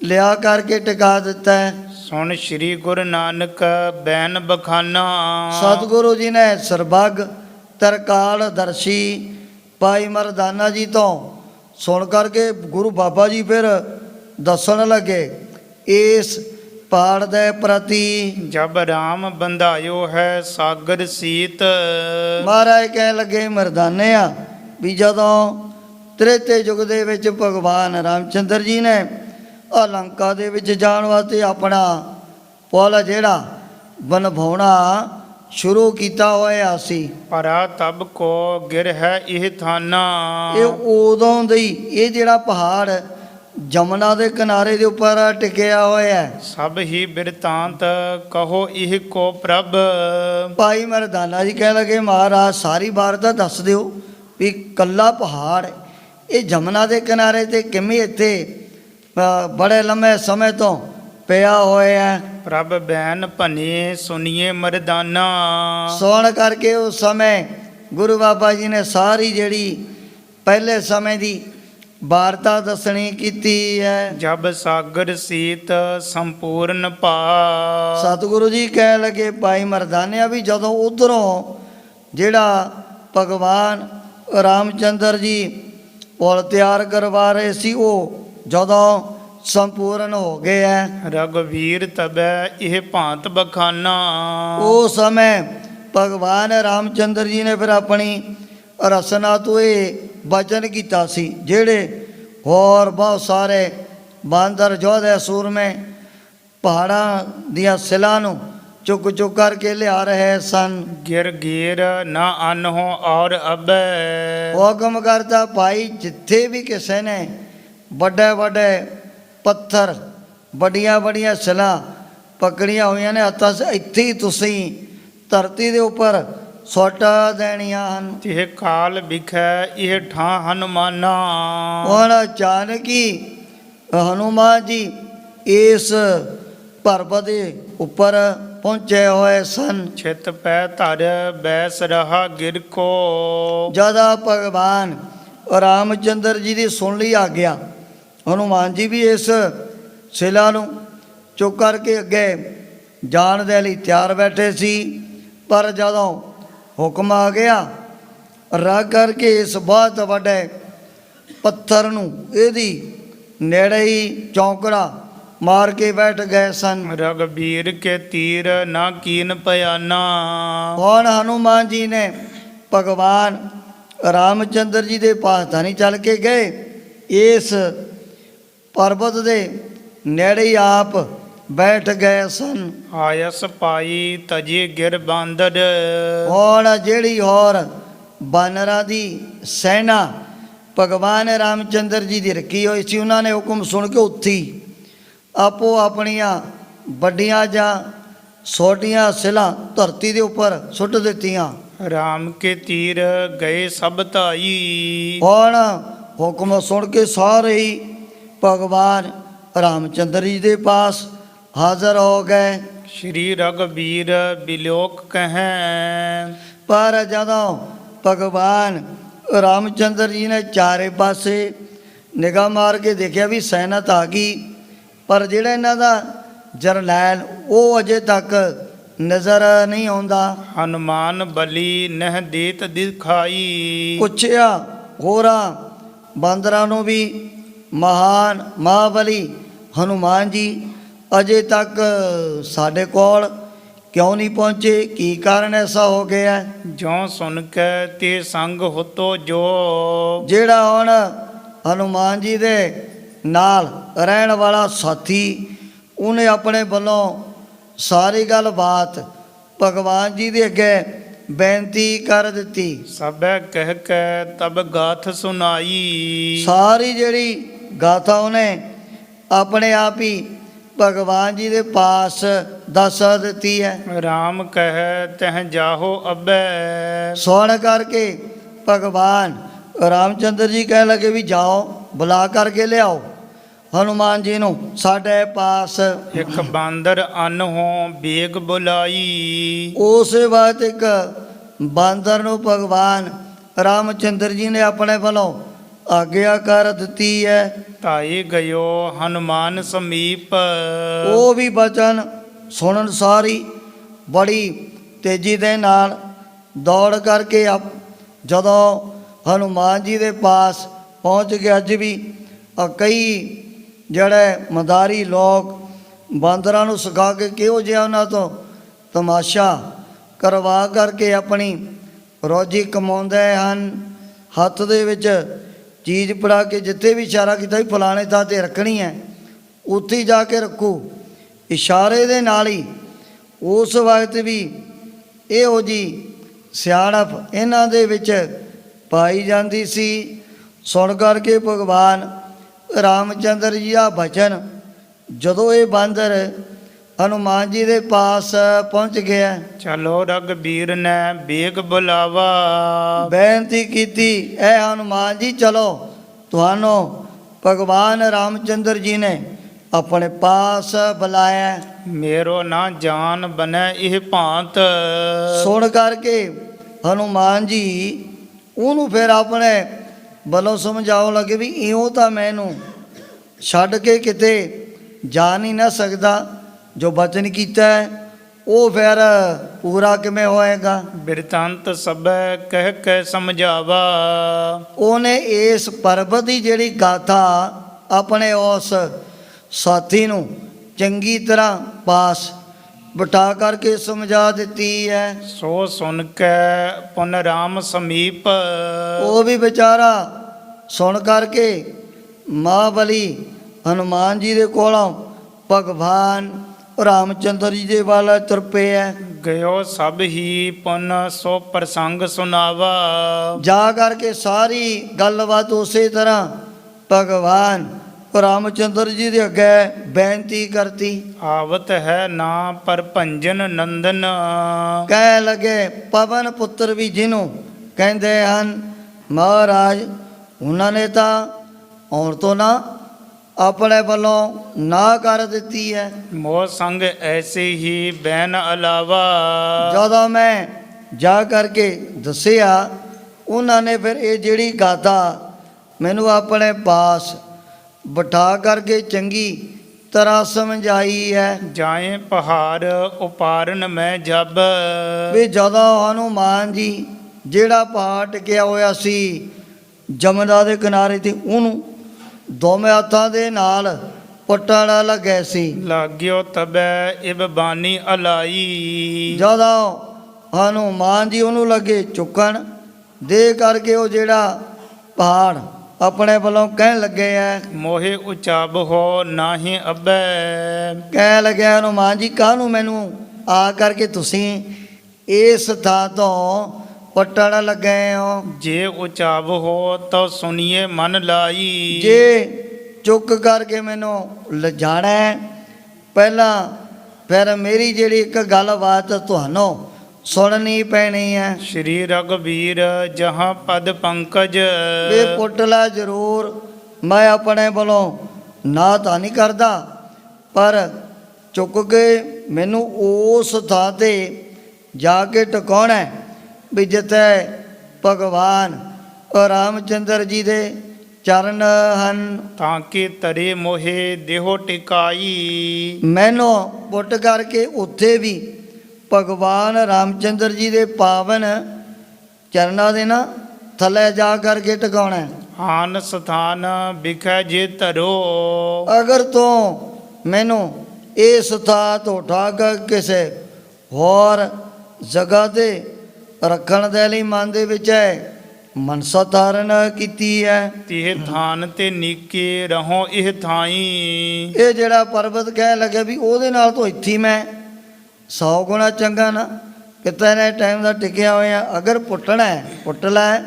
ਲਿਆ ਕਰਕੇ ਟਿਕਾ ਦਿੱਤਾ ਹੈ। ਸੁਣ ਸ੍ਰੀ ਗੁਰੂ ਨਾਨਕ ਬੈਨ ਬਖਾਨਾ। ਸਤਿਗੁਰੂ ਜੀ ਨੇ ਸਰਬੱਗ ਤਰਕਾਲ ਦਰਸ਼ੀ ਭਾਈ ਮਰਦਾਨਾ ਜੀ ਤੋਂ ਸੁਣ ਕਰਕੇ ਗੁਰੂ ਬਾਬਾ ਜੀ ਫਿਰ ਦੱਸਣ ਲੱਗੇ ਇਸ ਪਹਾੜ ਦੇ ਪ੍ਰਤੀ। ਜਬ ਰਾਮ ਬੰਧਾਇਓ ਹੈ ਸਾਗਰ ਸੀਤ। ਮਹਾਰਾਜ ਕਹਿਣ ਲੱਗੇ ਮਰਦਾਨਿਆ ਵੀ ਜਦੋਂ ਤ੍ਰੇਤੇ ਯੁੱਗ ਦੇ ਵਿੱਚ ਭਗਵਾਨ ਰਾਮਚੰਦਰ ਜੀ ਨੇ ਲੰਕਾ ਦੇ ਵਿੱਚ ਜਾਣ ਵਾਸਤੇ ਆਪਣਾ ਪੁੱਲ ਜਿਹੜਾ ਬਣਵਾਉਣਾ ਸ਼ੁਰੂ ਕੀਤਾ ਹੋਇਆ ਸੀ, ਪਰਾ ਤਬ ਕੋ ਗਿਰ ਹੈ ਇਹ ਥਾਨਾ। ਇਹ ਉਦੋਂ ਦੀ ਇਹ ਜਿਹੜਾ ਪਹਾੜ ਜਮਨਾ ਦੇ ਕਿਨਾਰੇ ਦੇ ਉੱਪਰ ਟਿਕਿਆ ਹੋਇਆ ਹੈ। ਸਭ ਹੀ ਬਿਰਤਾਂਤ ਕਹੋ ਇਹ ਕੋ ਪ੍ਰਭ। ਭਾਈ ਮਰਦਾਨਾ ਜੀ ਕਹਿ ਲਗੇ ਮਹਾਰਾਜ ਸਾਰੀ ਵਾਰਤਾ ਦੱਸ ਦਿਓ ਵੀ ਕੱਲਾ ਪਹਾੜ ਇਹ ਜਮਨਾ ਦੇ ਕਿਨਾਰੇ ਤੇ ਕਿਵੇਂ ਇੱਥੇ ਬੜੇ ਲੰਮੇ ਸਮੇਂ ਤੋਂ ਪਿਆ ਹੋਇਆ ਹੈ। ਪ੍ਰਭ ਬੈਨ ਭਨੇ ਸੁਨੀਏ ਮਰਦਾਨਾ। ਸੁਣ ਕਰਕੇ ਉਸ ਸਮੇਂ ਗੁਰੂ ਬਾਬਾ ਜੀ ਨੇ ਸਾਰੀ ਜਿਹੜੀ ਪਹਿਲੇ ਸਮੇਂ ਦੀ ਵਾਰਤਾ ਦੱਸਣੀ ਕੀਤੀ ਹੈ। ਜਬ ਸਾਗਰ ਸੀਤ ਸੰਪੂਰਨ ਪਾ। ਸਤਿਗੁਰੂ ਜੀ ਕਹਿ ਲਗੇ ਭਾਈ ਮਰਦਾਨਿਆ ਵੀ ਜਦੋਂ ਉਧਰੋਂ ਜਿਹੜਾ ਭਗਵਾਨ ਰਾਮਚੰਦਰ ਜੀ ਪੁੱਲ ਤਿਆਰ ਕਰਵਾ ਰਹੇ ਸੀ ਉਹ ਜਦੋਂ ਸੰਪੂਰਨ ਹੋ ਗਏ ਹੈ। ਰਘੁਵੀਰ ਤਬੈ ਇਹ ਭਾਂਤ ਬਖਾਨਾ। ਉਸ ਸਮੇਂ ਭਗਵਾਨ ਰਾਮਚੰਦਰ ਜੀ ਨੇ ਫਿਰ ਆਪਣੀ ਰਸਨਾ ਤੋਂ ਇਹ ਬਚਨ ਕੀਤਾ ਸੀ, ਜਿਹੜੇ ਹੋਰ ਬਹੁਤ ਸਾਰੇ ਬਾਂਦਰ ਯੋਧੇ ਸੂਰਮੇ ਪਹਾੜਾਂ ਦੀਆਂ ਸਿਲਾਂ ਨੂੰ ਚੁੱਕ ਚੁੱਕ ਕਰਕੇ ਲਿਆ ਰਹੇ ਸਨ। ਗਿਰ ਗੀਰ ਨਾ ਅਨ ਹੋ ਔਰ ਅਬੈ। ਹੁਕਮ ਕਰਤਾ ਭਾਈ ਜਿੱਥੇ ਵੀ ਕਿਸੇ ਨੇ ਵੱਡੇ ਵੱਡੇ ਪੱਥਰ ਵੱਡੀਆਂ ਵੱਡੀਆਂ ਸਿਲਾਂ ਪਕੜੀਆਂ ਹੋਈਆਂ ਨੇ ਹੱਥਾਂ 'ਚ, ਇੱਥੇ ਹੀ ਤੁਸੀਂ ਧਰਤੀ ਦੇ ਉੱਪਰ ਸੁੱਟ ਦੇਣੀਆਂ ਹਨ। ਇਹ ਕਾਲ ਵਿਖੈ ਇਹ ਠਾਂ ਹਨੁਮਾਨਾ। ਹੁਣ ਅਚਾਨਕ ਹੀ ਹਨੂਮਾਨ ਜੀ ਇਸ ਪਰਬਤ ਦੇ ਉੱਪਰ ਪਹੁੰਚੇ ਹੋਏ ਸਨ। ਛਿਤ ਪੈ ਧਰ ਬੈਸ ਰਹਾ ਗਿਰ ਕੋ। ਜਦਾ ਭਗਵਾਨ ਰਾਮਚੰਦਰ ਜੀ ਦੀ ਸੁਣ ਲਈ ਆਗਿਆ, ਹਨੂਮਾਨ ਜੀ ਵੀ ਇਸ ਸਿਲਾ ਨੂੰ ਚੁੱਕ ਕਰਕੇ ਅੱਗੇ ਜਾਣ ਦੇ ਲਈ ਤਿਆਰ ਬੈਠੇ ਸੀ, ਪਰ ਜਦੋਂ ਹੁਕਮ ਆ ਗਿਆ ਰੱਖ ਕਰਕੇ ਇਸ ਬਹੁਤ ਵੱਡੇ ਪੱਥਰ ਨੂੰ ਇਹਦੀ ਨੇੜੇ ਹੀ ਚੌਂਕੜਾ ਮਾਰ ਕੇ ਬੈਠ ਗਏ ਸਨ। ਰਘਬੀਰ ਕੇ ਤੀਰ ਨਾ ਕੀਨ ਪਿਆਨਾ। ਹੁਣ ਹਨੂਮਾਨ ਜੀ ਨੇ ਭਗਵਾਨ ਰਾਮਚੰਦਰ ਜੀ ਦੇ ਪਾਸ ਤਾਂ ਨਹੀਂ ਚੱਲ ਕੇ ਗਏ, ਇਸ ਪਰਬਤ ਦੇ ਨੇੜੇ ਹੀ ਆਪ ਬੈਠ ਗਏ ਸਨ। ਆਇਸ ਪਾਈ ਤਜੇ ਗਿਰ ਬਾਂਦਰ। ਹੁਣ ਜਿਹੜੀ ਹੋਰ ਬਾਨਰਾਂ ਦੀ ਸੈਨਾ ਭਗਵਾਨ ਰਾਮਚੰਦਰ ਜੀ ਦੀ ਰੱਖੀ ਹੋਈ ਸੀ, ਉਹਨਾਂ ਨੇ ਹੁਕਮ ਸੁਣ ਕੇ ਉੱਥੀ ਆਪੋ ਆਪਣੀਆਂ ਵੱਡੀਆਂ ਜਾਂ ਛੋਟੀਆਂ ਸਿਲਾਂ ਧਰਤੀ ਦੇ ਉੱਪਰ ਸੁੱਟ ਦਿੱਤੀਆਂ। ਰਾਮ ਕੇ ਤੀਰ ਗਏ ਸਭ ਧਾਈ। ਹੁਣ ਹੁਕਮ ਸੁਣ ਕੇ ਸਾਰੇ ਹੀ ਭਗਵਾਨ ਰਾਮਚੰਦਰ ਜੀ ਦੇ ਪਾਸ ਹਾਜ਼ਰ ਹੋ ਗਏ। ਸ਼੍ਰੀ ਰਘਬੀਰ ਬਿਲੋਕ ਕਹੈ। ਪਰ ਜਦੋਂ ਭਗਵਾਨ ਰਾਮਚੰਦਰ ਜੀ ਨੇ ਚਾਰੇ ਪਾਸੇ ਨਿਗਾਹ ਮਾਰ ਕੇ ਦੇਖਿਆ ਵੀ ਸੈਨਾ ਤਾਂ ਆ ਗਈ, ਪਰ ਜਿਹੜਾ ਇਹਨਾਂ ਦਾ ਜਰਨੈਲ ਉਹ ਅਜੇ ਤੱਕ ਨਜ਼ਰ ਨਹੀਂ ਆਉਂਦਾ। ਹਨੂਮਾਨ ਬਲੀ ਨਹਿ ਦੇਤ ਦਿਖਾਈ। ਪੁੱਛਿਆ ਹੋਰਾਂ ਬਾਂਦਰਾਂ ਨੂੰ ਵੀ, ਮਹਾਨ ਮਹਾਬਲੀ ਹਨੂਮਾਨ ਜੀ ਅਜੇ ਤੱਕ ਸਾਡੇ ਕੋਲ ਕਿਉਂ ਨਹੀਂ ਪਹੁੰਚੇ, ਕੀ ਕਾਰਨ ਐਸਾ ਹੋ ਗਿਆ? ਜੋ ਸੁਨ ਕੇ ਤੇ ਸੰਗ ਹੋਤੋ ਜੋ। ਜਿਹੜਾ ਹੁਣ ਹਨੂਮਾਨ ਜੀ ਦੇ ਨਾਲ ਰਹਿਣ ਵਾਲਾ ਸਾਥੀ, ਉਹਨੇ ਆਪਣੇ ਵੱਲੋਂ ਸਾਰੀ ਗੱਲਬਾਤ ਭਗਵਾਨ ਜੀ ਦੇ ਅੱਗੇ ਬੇਨਤੀ ਕਰ ਦਿੱਤੀ। ਸਭੈ ਕਹਿ ਕੇ ਤਬ ਗਾਥ ਸੁਨਾਈ। ਸਾਰੀ ਜਿਹੜੀ ਗਾਥਾ ਉਹਨੇ ਆਪਣੇ ਆਪ ਹੀ ਭਗਵਾਨ ਜੀ ਦੇ ਪਾਸ ਦੱਸ ਦਿੱਤੀ ਹੈ। ਰਾਮ ਕਹਿ ਤਹ ਜਾਹੋ ਅਬੈ। ਸੁਣ ਕਰਕੇ ਭਗਵਾਨ ਰਾਮਚੰਦਰ ਜੀ ਕਹਿ ਲਗੇ ਵੀ ਜਾਓ, ਬੁਲਾ ਕਰਕੇ ਲਿਆਓ ਹਨੂਮਾਨ ਜੀ ਨੂੰ ਸਾਡੇ ਪਾਸ। ਇੱਕ ਬਾਂਦਰ ਅਨ ਹੋ ਬੇਗ ਬੁਲਾਈ। ਉਸੇ ਵਕਤ ਇੱਕ ਬਾਂਦਰ ਨੂੰ ਭਗਵਾਨ ਰਾਮਚੰਦਰ ਜੀ ਨੇ ਆਪਣੇ ਵੱਲੋਂ ਆਗਿਆ ਕਰ ਦਿੱਤੀ ਹੈ। ਧਾਈ ਗਇਓ ਹਨੂਮਾਨ ਸਮੀਪ। ਉਹ ਵੀ ਬਚਨ ਸੁਣਨ ਸਾਰੀ ਬੜੀ ਤੇਜ਼ੀ ਦੇ ਨਾਲ ਦੌੜ ਕਰਕੇ ਜਦੋਂ ਹਨੂਮਾਨ ਜੀ ਦੇ ਪਾਸ ਪਹੁੰਚ ਗਿਆ। ਅੱਜ ਵੀ ਕਈ ਜਿਹੜੇ ਮਦਾਰੀ ਲੋਕ ਬਾਂਦਰਾਂ ਨੂੰ ਸਿਖਾ ਕੇ ਕਿਹੋ ਜਿਹਾ ਉਹਨਾਂ ਤੋਂ ਤਮਾਸ਼ਾ ਕਰਵਾ ਕਰਕੇ ਆਪਣੀ ਰੋਜੀ ਕਮਾਉਂਦੇ ਹਨ। ਹੱਥ ਦੇ ਵਿੱਚ ਚੀਜ਼ ਫੜਾ ਕੇ ਜਿੱਥੇ ਵੀ ਇਸ਼ਾਰਾ ਕੀਤਾ ਵੀ ਫਲਾਣੇ ਥਾਂ 'ਤੇ ਰੱਖਣੀ ਹੈ, ਉੱਥੇ ਹੀ ਜਾ ਕੇ ਰੱਖੋ, ਇਸ਼ਾਰੇ ਦੇ ਨਾਲ ਹੀ। ਉਸ ਵਕਤ ਵੀ ਇਹੋ ਜਿਹੀ ਸਿਆਣਪ ਇਹਨਾਂ ਦੇ ਵਿੱਚ ਪਾਈ ਜਾਂਦੀ ਸੀ। ਸੁਣ ਕਰਕੇ ਭਗਵਾਨ ਰਾਮਚੰਦਰ ਜੀ ਦਾ ਬਚਨ ਜਦੋਂ ਇਹ ਬਾਂਦਰ ਹਨੂਮਾਨ ਜੀ ਦੇ ਪਾਸ ਪਹੁੰਚ ਗਿਆ, ਚਲੋ ਰਘਬੀਰ ਨੇ ਬੇਗ ਬੁਲਾਵਾ। ਬੇਨਤੀ ਕੀਤੀ, ਐ ਹਨੂਮਾਨ ਜੀ ਚਲੋ, ਤੁਹਾਨੂੰ ਭਗਵਾਨ ਰਾਮਚੰਦਰ ਜੀ ਨੇ ਆਪਣੇ ਪਾਸ ਬੁਲਾਇਆ। ਮੇਰੋ ਨਾ ਜਾਨ ਬਨੈ ਇਹ ਭਾਂਤ। ਸੁਣ ਕਰਕੇ ਹਨੂਮਾਨ ਜੀ ਉਹਨੂੰ ਫਿਰ ਆਪਣੇ ਵੱਲੋਂ ਸਮਝਾਉਣ ਲੱਗੇ ਵੀ ਇਉਂ ਤਾਂ ਮੈਨੂੰ ਛੱਡ ਕੇ ਕਿਤੇ ਜਾ ਨਹੀਂ ਨਾ ਸਕਦਾ, ਜੋ ਬਚਨ ਕੀਤਾ ਹੈ ਉਹ ਫਿਰ ਪੂਰਾ ਕਿਵੇਂ ਹੋਏਗਾ? ਬਿਰਤਾਂਤ ਸਭੈ ਕਹਿ ਕੇ ਸਮਝਾਵਾ। ਉਹਨੇ ਇਸ ਪਰਬਤ ਦੀ ਜਿਹੜੀ ਗਾਥਾ ਆਪਣੇ ਉਸ ਸਾਥੀ ਨੂੰ ਚੰਗੀ ਤਰ੍ਹਾਂ ਪਾਸ ਬਿਠਾ ਕਰਕੇ ਸਮਝਾ ਦਿੱਤੀ ਹੈ। ਸੋ ਸੁਨ ਕੇ ਪੁਨ ਰਾਮ ਸਮੀਪ। ਉਹ ਵੀ ਵਿਚਾਰਾ ਸੁਣ ਕਰਕੇ ਮਹਾਬਲੀ ਹਨੂਮਾਨ ਜੀ ਦੇ ਕੋਲੋਂ ਭਗਵਾਨ ਰਾਮਚੰਦਰ ਜੀ ਦੇ ਵੱਲ ਤੁਰ ਪਿਆ। ਗਇਓ ਸਭ ਹੀ ਪੁਨ ਸੋ ਪ੍ਰਸੰਗ ਸੁਨਾਵਾ। ਜਾ ਕਰਕੇ ਸਾਰੀ ਗੱਲਬਾਤ ਉਸੇ ਤਰ੍ਹਾਂ ਭਗਵਾਨ ਰਾਮਚੰਦਰ ਜੀ ਦੇ ਅੱਗੇ ਬੇਨਤੀ ਕਰਤੀ। ਆਵਤ ਹੈ ਨਾ ਪਰ ਭੰਜਨ ਨੰਦਨ। ਕਹਿ ਲਗੇ ਪਵਨ ਪੁੱਤਰ ਵੀ ਜਿਹਨੂੰ ਕਹਿੰਦੇ ਹਨ ਮਹਾਰਾਜ, ਉਹਨਾਂ ਨੇ ਤਾਂ ਆਉਣ ਤੋਂ ਨਾ ਆਪਣੇ ਵੱਲੋਂ ਨਾ ਕਰ ਦਿੱਤੀ ਹੈ। ਮੋਹ ਸੰਗ ਐਸੇ ਹੀ ਬੈਨ ਅਲਾਵਾ। ਜਦੋਂ ਮੈਂ ਜਾ ਕਰਕੇ ਦੱਸਿਆ, ਉਹਨਾਂ ਨੇ ਫਿਰ ਇਹ ਜਿਹੜੀ ਗਾਥਾ ਮੈਨੂੰ ਆਪਣੇ ਪਾਸ ਬਿਠਾ ਕਰਕੇ ਚੰਗੀ ਤਰ੍ਹਾਂ ਸਮਝਾਈ ਹੈ। ਜਾਏ ਪਹਾੜ ਉਪਾਰਨ ਮੈਂ ਜਬ। ਵੀ ਜਦੋਂ ਹਨੂਮਾਨ ਜੀ ਜਿਹੜਾ ਪਹਾੜ ਟਿਕਿਆ ਹੋਇਆ ਸੀ ਜਮਨਾ ਦੇ ਕਿਨਾਰੇ ਤੇ ਉਹਨੂੰ ਦੋਵੇਂ ਹੱਥਾਂ ਦੇ ਨਾਲ ਪੁੱਟਣ ਲੱਗੇ ਸੀ। ਲਾਗਿਓ ਤਬੈ ਇਬ ਬਾਣੀ ਅਲਾਈ। ਜਦੋਂ ਹਨੂਮਾਨ ਜੀ ਉਹਨੂੰ ਲੱਗੇ ਚੁੱਕਣ ਦੇ ਕਰਕੇ ਉਹ ਜਿਹੜਾ ਪਹਾੜ ਆਪਣੇ ਵੱਲੋਂ ਕਹਿਣ ਲੱਗੇ ਐ, ਮੋਹਿ ਉਚਾਬ ਹੋ ਨਾਹੀ ਅਬੈ। ਕਹਿ ਲੱਗਿਆ ਹਨੂਮਾਨ ਜੀ ਕਾਹਨੂੰ ਮੈਨੂੰ ਆ ਕਰਕੇ ਤੁਸੀਂ ਇਸ ਥਾਂ ਤੋਂ ਪੱਟਣ ਲੱਗੇ ਹੋ। ਜੇ ਉਚਾਬ ਹੋ ਤਾਂ ਸੁਣੀਏ ਮਨ ਲਾਈ। ਜੇ ਚੁੱਕ ਕਰਕੇ ਮੈਨੂੰ ਲਿਜਾਣਾ ਹੈ, ਪਹਿਲਾਂ ਫਿਰ ਮੇਰੀ ਜਿਹੜੀ ਇੱਕ ਗੱਲਬਾਤ ਤੁਹਾਨੂੰ ਸੁਣਨੀ ਪੈਣੀ ਹੈ। ਸ਼੍ਰੀ ਰਘਬੀਰ ਜਹਾਂ ਪਦ ਪੰਕਜ। ਵੀ ਪੁੱਟ ਲੈ ਜ਼ਰੂਰ, ਮੈਂ ਆਪਣੇ ਵੱਲੋਂ ਨਾ ਤਾਂ ਨਹੀਂ ਕਰਦਾ, ਪਰ ਚੁੱਕ ਕੇ ਮੈਨੂੰ ਉਸ ਥਾਂ ਤੇ ਜਾ ਕੇ ਟਿਕਾਉਣਾ ਹੈ ਵੀ ਜਿੱਥੇ ਭਗਵਾਨ ਰਾਮਚੰਦਰ ਜੀ ਦੇ ਚਰਨ ਹਨ। ਤਾਂ ਕਿ ਤਰੇ ਮੋਹੇ ਦੇਹੋ ਟਿਕਾਈ। ਮੈਨੂੰ ਪੁੱਟ ਕਰਕੇ ਉੱਥੇ ਵੀ ਭਗਵਾਨ ਰਾਮਚੰਦਰ ਜੀ ਦੇ ਪਾਵਨ ਚਰਨਾਂ ਦੇ ਨਾ ਥੱਲੇ ਜਾ ਕਰਕੇ ਟਿਕਾਉਣਾ ਹੈ। ਆਨ ਸਥਾਨ ਵਿਖੈ ਜੇ ਧਰੋ। ਅਗਰ ਤੂੰ ਮੈਨੂੰ ਇਸ ਥਾਂ ਤੋਂ ਉਠਾ ਕੇ ਕਿਸੇ ਹੋਰ ਜਗ੍ਹਾ ਤੇ ਰੱਖਣ ਦੇ ਲਈ ਮਨ ਦੇ ਵਿੱਚ ਹੈ ਮਨਸਾ ਧਾਰਨ ਕੀਤੀ ਹੈ। ਤਿਹ ਥਾਨ ਤੇ ਨੀਕੇ ਰਹੋ ਇਹ ਥਾਈ। ਇਹ ਜਿਹੜਾ ਪਰਬਤ ਕਹਿ ਲੱਗੇ ਵੀ ਉਹਦੇ ਨਾਲ ਤਾਂ ਇੱਥੇ ਮੈਂ 100 ਗੁਣਾ ਚੰਗਾ ਨਾ ਕਿਤੇ ਨੇ ਟਾਈਮ ਦਾ ਟਿਕਿਆ ਹੋਇਆ। ਅਗਰ ਪੁੱਟਣਾ ਹੈ ਪੁੱਟ ਲੈ,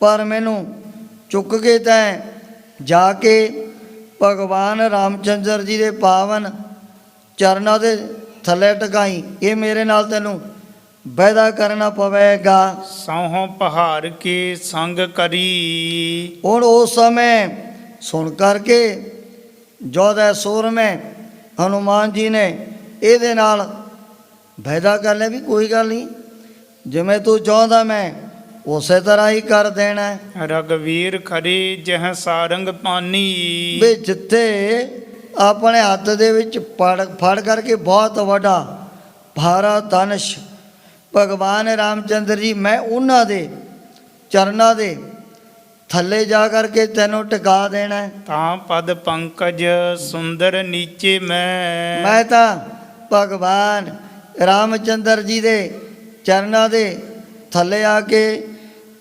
ਪਰ ਮੈਨੂੰ ਚੁੱਕ ਕੇ ਤੈਂ ਜਾ ਕੇ ਭਗਵਾਨ ਰਾਮਚੰਦਰ ਜੀ ਦੇ ਪਾਵਨ ਚਰਨਾਂ ਦੇ ਥੱਲੇ ਟਿਕਾਈ। ਇਹ ਮੇਰੇ ਨਾਲ ਤੈਨੂੰ ਵਾਅਦਾ ਕਰਨਾ ਪਵੇਗਾ। ਸਹੁ ਪਹਾੜ ਕੇ ਸੰਗ ਕਰੀ। ਹੁਣ ਉਸ ਸਮੇਂ ਸੁਣ ਕਰਕੇ ਜੋਧੇ ਸੂਰਮੇ ਹਨੂਮਾਨ ਜੀ ਨੇ ਇਹਦੇ ਨਾਲ ਵਾਅਦਾ ਕਰ ਲਿਆ ਵੀ ਕੋਈ ਗੱਲ ਨਹੀਂ, ਜਿਵੇਂ ਤੂੰ ਚਾਹੁੰਦਾ ਮੈਂ ਉਸੇ ਤਰ੍ਹਾਂ ਹੀ ਕਰ ਦੇਣਾ ਹੈ। ਰਘਵੀਰ ਖੜੀ ਜਹ ਸਾਰੰਗ ਪਾਨੀ। ਵੀ ਜਿੱਥੇ ਆਪਣੇ ਹੱਥ ਦੇ ਵਿੱਚ ਫੜ ਕਰਕੇ ਬਹੁਤ ਵੱਡਾ ਭਾਰਾ ਧਨੁਸ਼ ਭਗਵਾਨ ਰਾਮਚੰਦਰ ਜੀ, ਮੈਂ ਉਹਨਾਂ ਦੇ ਚਰਨਾਂ ਦੇ ਥੱਲੇ ਜਾ ਕਰਕੇ ਤੈਨੂੰ ਟਿਕਾ ਦੇਣਾ ਹੈ। ਤਾਂ ਪਦ ਪੰਕਜ ਸੁੰਦਰ ਨੀਚੇ ਮੈਂ ਤਾਂ ਭਗਵਾਨ ਰਾਮਚੰਦਰ ਜੀ ਦੇ ਚਰਨਾਂ ਦੇ ਥੱਲੇ ਆ ਕੇ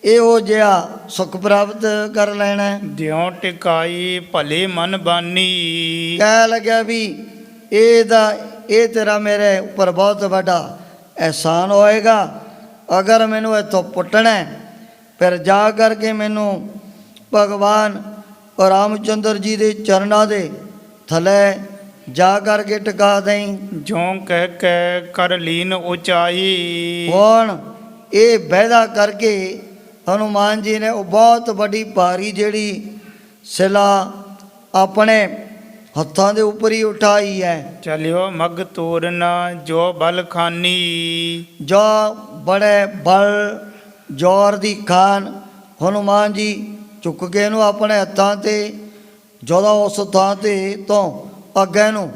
ਇਹੋ ਜਿਹਾ ਸੁਖ ਪ੍ਰਾਪਤ ਕਰ ਲੈਣਾ ਹੈ। ਦਿਉ ਟਿਕਾਈ ਭਲੇ ਮਨ ਬਾਨੀ। ਕਹਿ ਲੱਗਿਆ ਵੀ ਇਹ ਤੇਰਾ ਮੇਰੇ ਉੱਪਰ ਬਹੁਤ ਵੱਡਾ ਅਹਿਸਾਨ ਹੋਏਗਾ। ਅਗਰ ਮੈਨੂੰ ਇੱਥੋਂ ਪੁੱਟਣਾ ਫਿਰ ਜਾ ਕਰਕੇ ਮੈਨੂੰ ਭਗਵਾਨ ਰਾਮਚੰਦਰ ਜੀ ਦੇ ਚਰਨਾਂ ਦੇ ਥੱਲੇ ਜਾ ਕਰਕੇ ਟਿਕਾ ਦੇਈ। ਜਿਉ ਕਹਿ ਕੇ ਕਰ ਲੀਨ ਉਚਾਈ। ਹੁਣ ਇਹ ਵਾਅਦਾ ਕਰਕੇ ਹਨੂਮਾਨ ਜੀ ਨੇ ਉਹ ਬਹੁਤ ਵੱਡੀ ਭਾਰੀ ਜਿਹੜੀ ਸਿਲਾ ਆਪਣੇ ਹੱਥਾਂ ਦੇ ਉੱਪਰ ਹੀ ਉਠਾਈ ਹੈ। ਚਲਿਓ ਮਗ ਤੋਰਨ ਜੋ ਬਲ ਖਾਨੀ। ਜੋ ਬੜੇ ਬਲ ਜ਼ੋਰ ਦੀ ਖਾਨ ਹਨੂਮਾਨ ਜੀ ਚੁੱਕ ਕੇ ਇਹਨੂੰ ਆਪਣੇ ਹੱਥਾਂ ਤੇ ਜਦੋਂ ਉਸ ਥਾਂ ਤੇ ਤੋਂ ਅੱਗੇ ਨੂੰ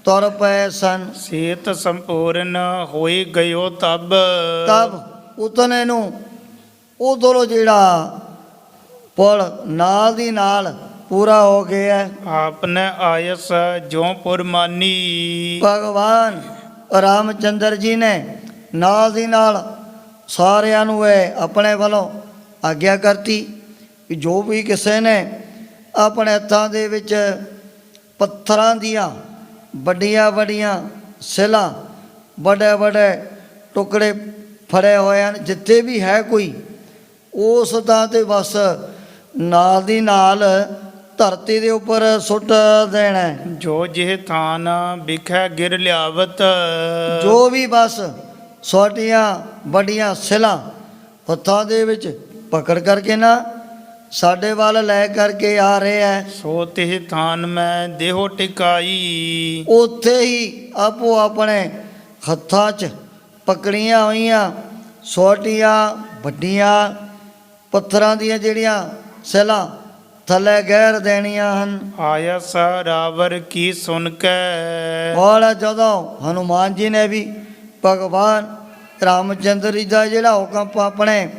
ਤੁਰ ਪਏ ਸਨ। ਸੇਤ ਸੰਪੂਰਨ ਹੋਈ ਗਇਓ ਤਬ ਉਤਨੇ ਨੂੰ ਉਧਰੋਂ ਜਿਹੜਾ ਪੁਲ ਨਾਲ ਦੀ ਨਾਲ ਪੂਰਾ ਹੋ ਗਿਆ। ਆਪਨੇ ਆਇਸ ਜੋ ਪੁਰਮਾਨੀ। ਭਗਵਾਨ ਰਾਮਚੰਦਰ ਜੀ ਨੇ ਨਾਲ ਦੀ ਨਾਲ ਸਾਰਿਆਂ ਨੂੰ ਇਹ ਆਪਣੇ ਵੱਲੋਂ ਆਗਿਆ ਕਰਤੀ ਕਿ ਜੋ ਵੀ ਕਿਸੇ ਨੇ ਆਪਣੇ ਹੱਥਾਂ ਦੇ ਵਿੱਚ ਪੱਥਰਾਂ ਦੀਆਂ ਵੱਡੀਆਂ ਵੱਡੀਆਂ ਸਿਲਾਂ ਵੱਡੇ ਵੱਡੇ ਟੁਕੜੇ ਫੜੇ ਹੋਏ ਹਨ, ਜਿੱਥੇ ਵੀ ਹੈ ਕੋਈ ਉਸ ਥਾਂ ਤੇ ਬਸ ਨਾਲ ਦੀ ਨਾਲ ਧਰਤੀ ਦੇ ਉੱਪਰ ਸੁੱਟ ਦੇਣਾ। ਜੋ ਜਿਹ ਥਾਨ ਵਿਖੈ ਗਿਰ ਲਿਆਵਤ। ਜੋ ਵੀ ਬਸ ਛੋਟੀਆਂ ਵੱਡੀਆਂ ਸਿਲਾਂ ਹੱਥਾਂ ਦੇ ਵਿੱਚ ਪਕੜ ਕਰਕੇ ਨਾ ਸਾਡੇ ਵੱਲ ਲੈ ਕਰਕੇ ਆ ਰਹੇ ਹੈ। ਸੋ ਤਿਹ ਥਾਨ ਮੈਂ ਦੇਹੋ ਟਿਕਾਈ। ਉੱਥੇ ਹੀ ਆਪੋ ਆਪਣੇ ਹੱਥਾਂ 'ਚ ਪਕੜੀਆਂ ਹੋਈਆਂ ਛੋਟੀਆਂ ਵੱਡੀਆਂ ਪੱਥਰਾਂ ਦੀਆਂ ਜਿਹੜੀਆਂ ਸਿਲਾਂ ਥੱਲੇ ਗਹਿਰ ਦੇਣੀਆਂ ਹਨ। ਆਇਆ ਰਾਵਰ ਕੀ ਸੁਣ ਕੇ। ਔਰ ਜਦੋਂ ਹਨੂਮਾਨ ਜੀ ਨੇ ਵੀ ਭਗਵਾਨ ਰਾਮਚੰਦਰ ਜੀ ਦਾ ਜਿਹੜਾ ਹੁਕਮ ਆਪਣੇ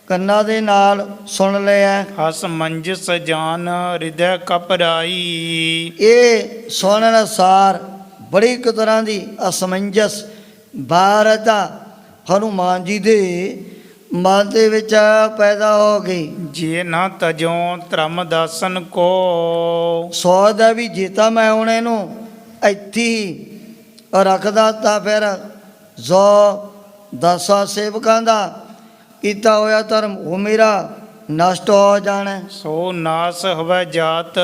ਕੰਨਾਂ ਦੇ ਨਾਲ ਸੁਣ ਲਿਆ, ਹਸ ਮੰਜਸ ਜਾਨ ਹਿਰਦੈ ਕਪਰਾਈ। ਇਹ ਸੁਣਨ ਅਨੁਸਾਰ ਬੜੀ ਇੱਕ ਤਰ੍ਹਾਂ ਦੀ ਅਸਮੰਜਸ ਬਾਰਤਾ ਹਨੂਮਾਨ ਜੀ ਦੇ ਮਨ ਦੇ ਵਿੱਚ ਪੈਦਾ ਹੋ ਗਈ। ਜੇ ਨਾ ਤਜੋਂ ਧਰਮ ਦਾਸਨ ਕੋ। ਸੋਚਦਾ ਵੀ ਜੇ ਤਾਂ ਮੈਂ ਹੁਣ ਇਹਨੂੰ ਇੱਥੇ ਹੀ ਰੱਖਦਾ ਤਾਂ ਫਿਰ ਜੋ 10 ਸੇਵਕਾਂ ਦਾ ਕੀਤਾ ਹੋਇਆ ਧਰਮ ਉਹ ਮੇਰਾ ਨਸ਼ਟ ਹੋ ਜਾਣਾ। ਸੋ ਨਾਸ ਹਵੈ ਜਾਤ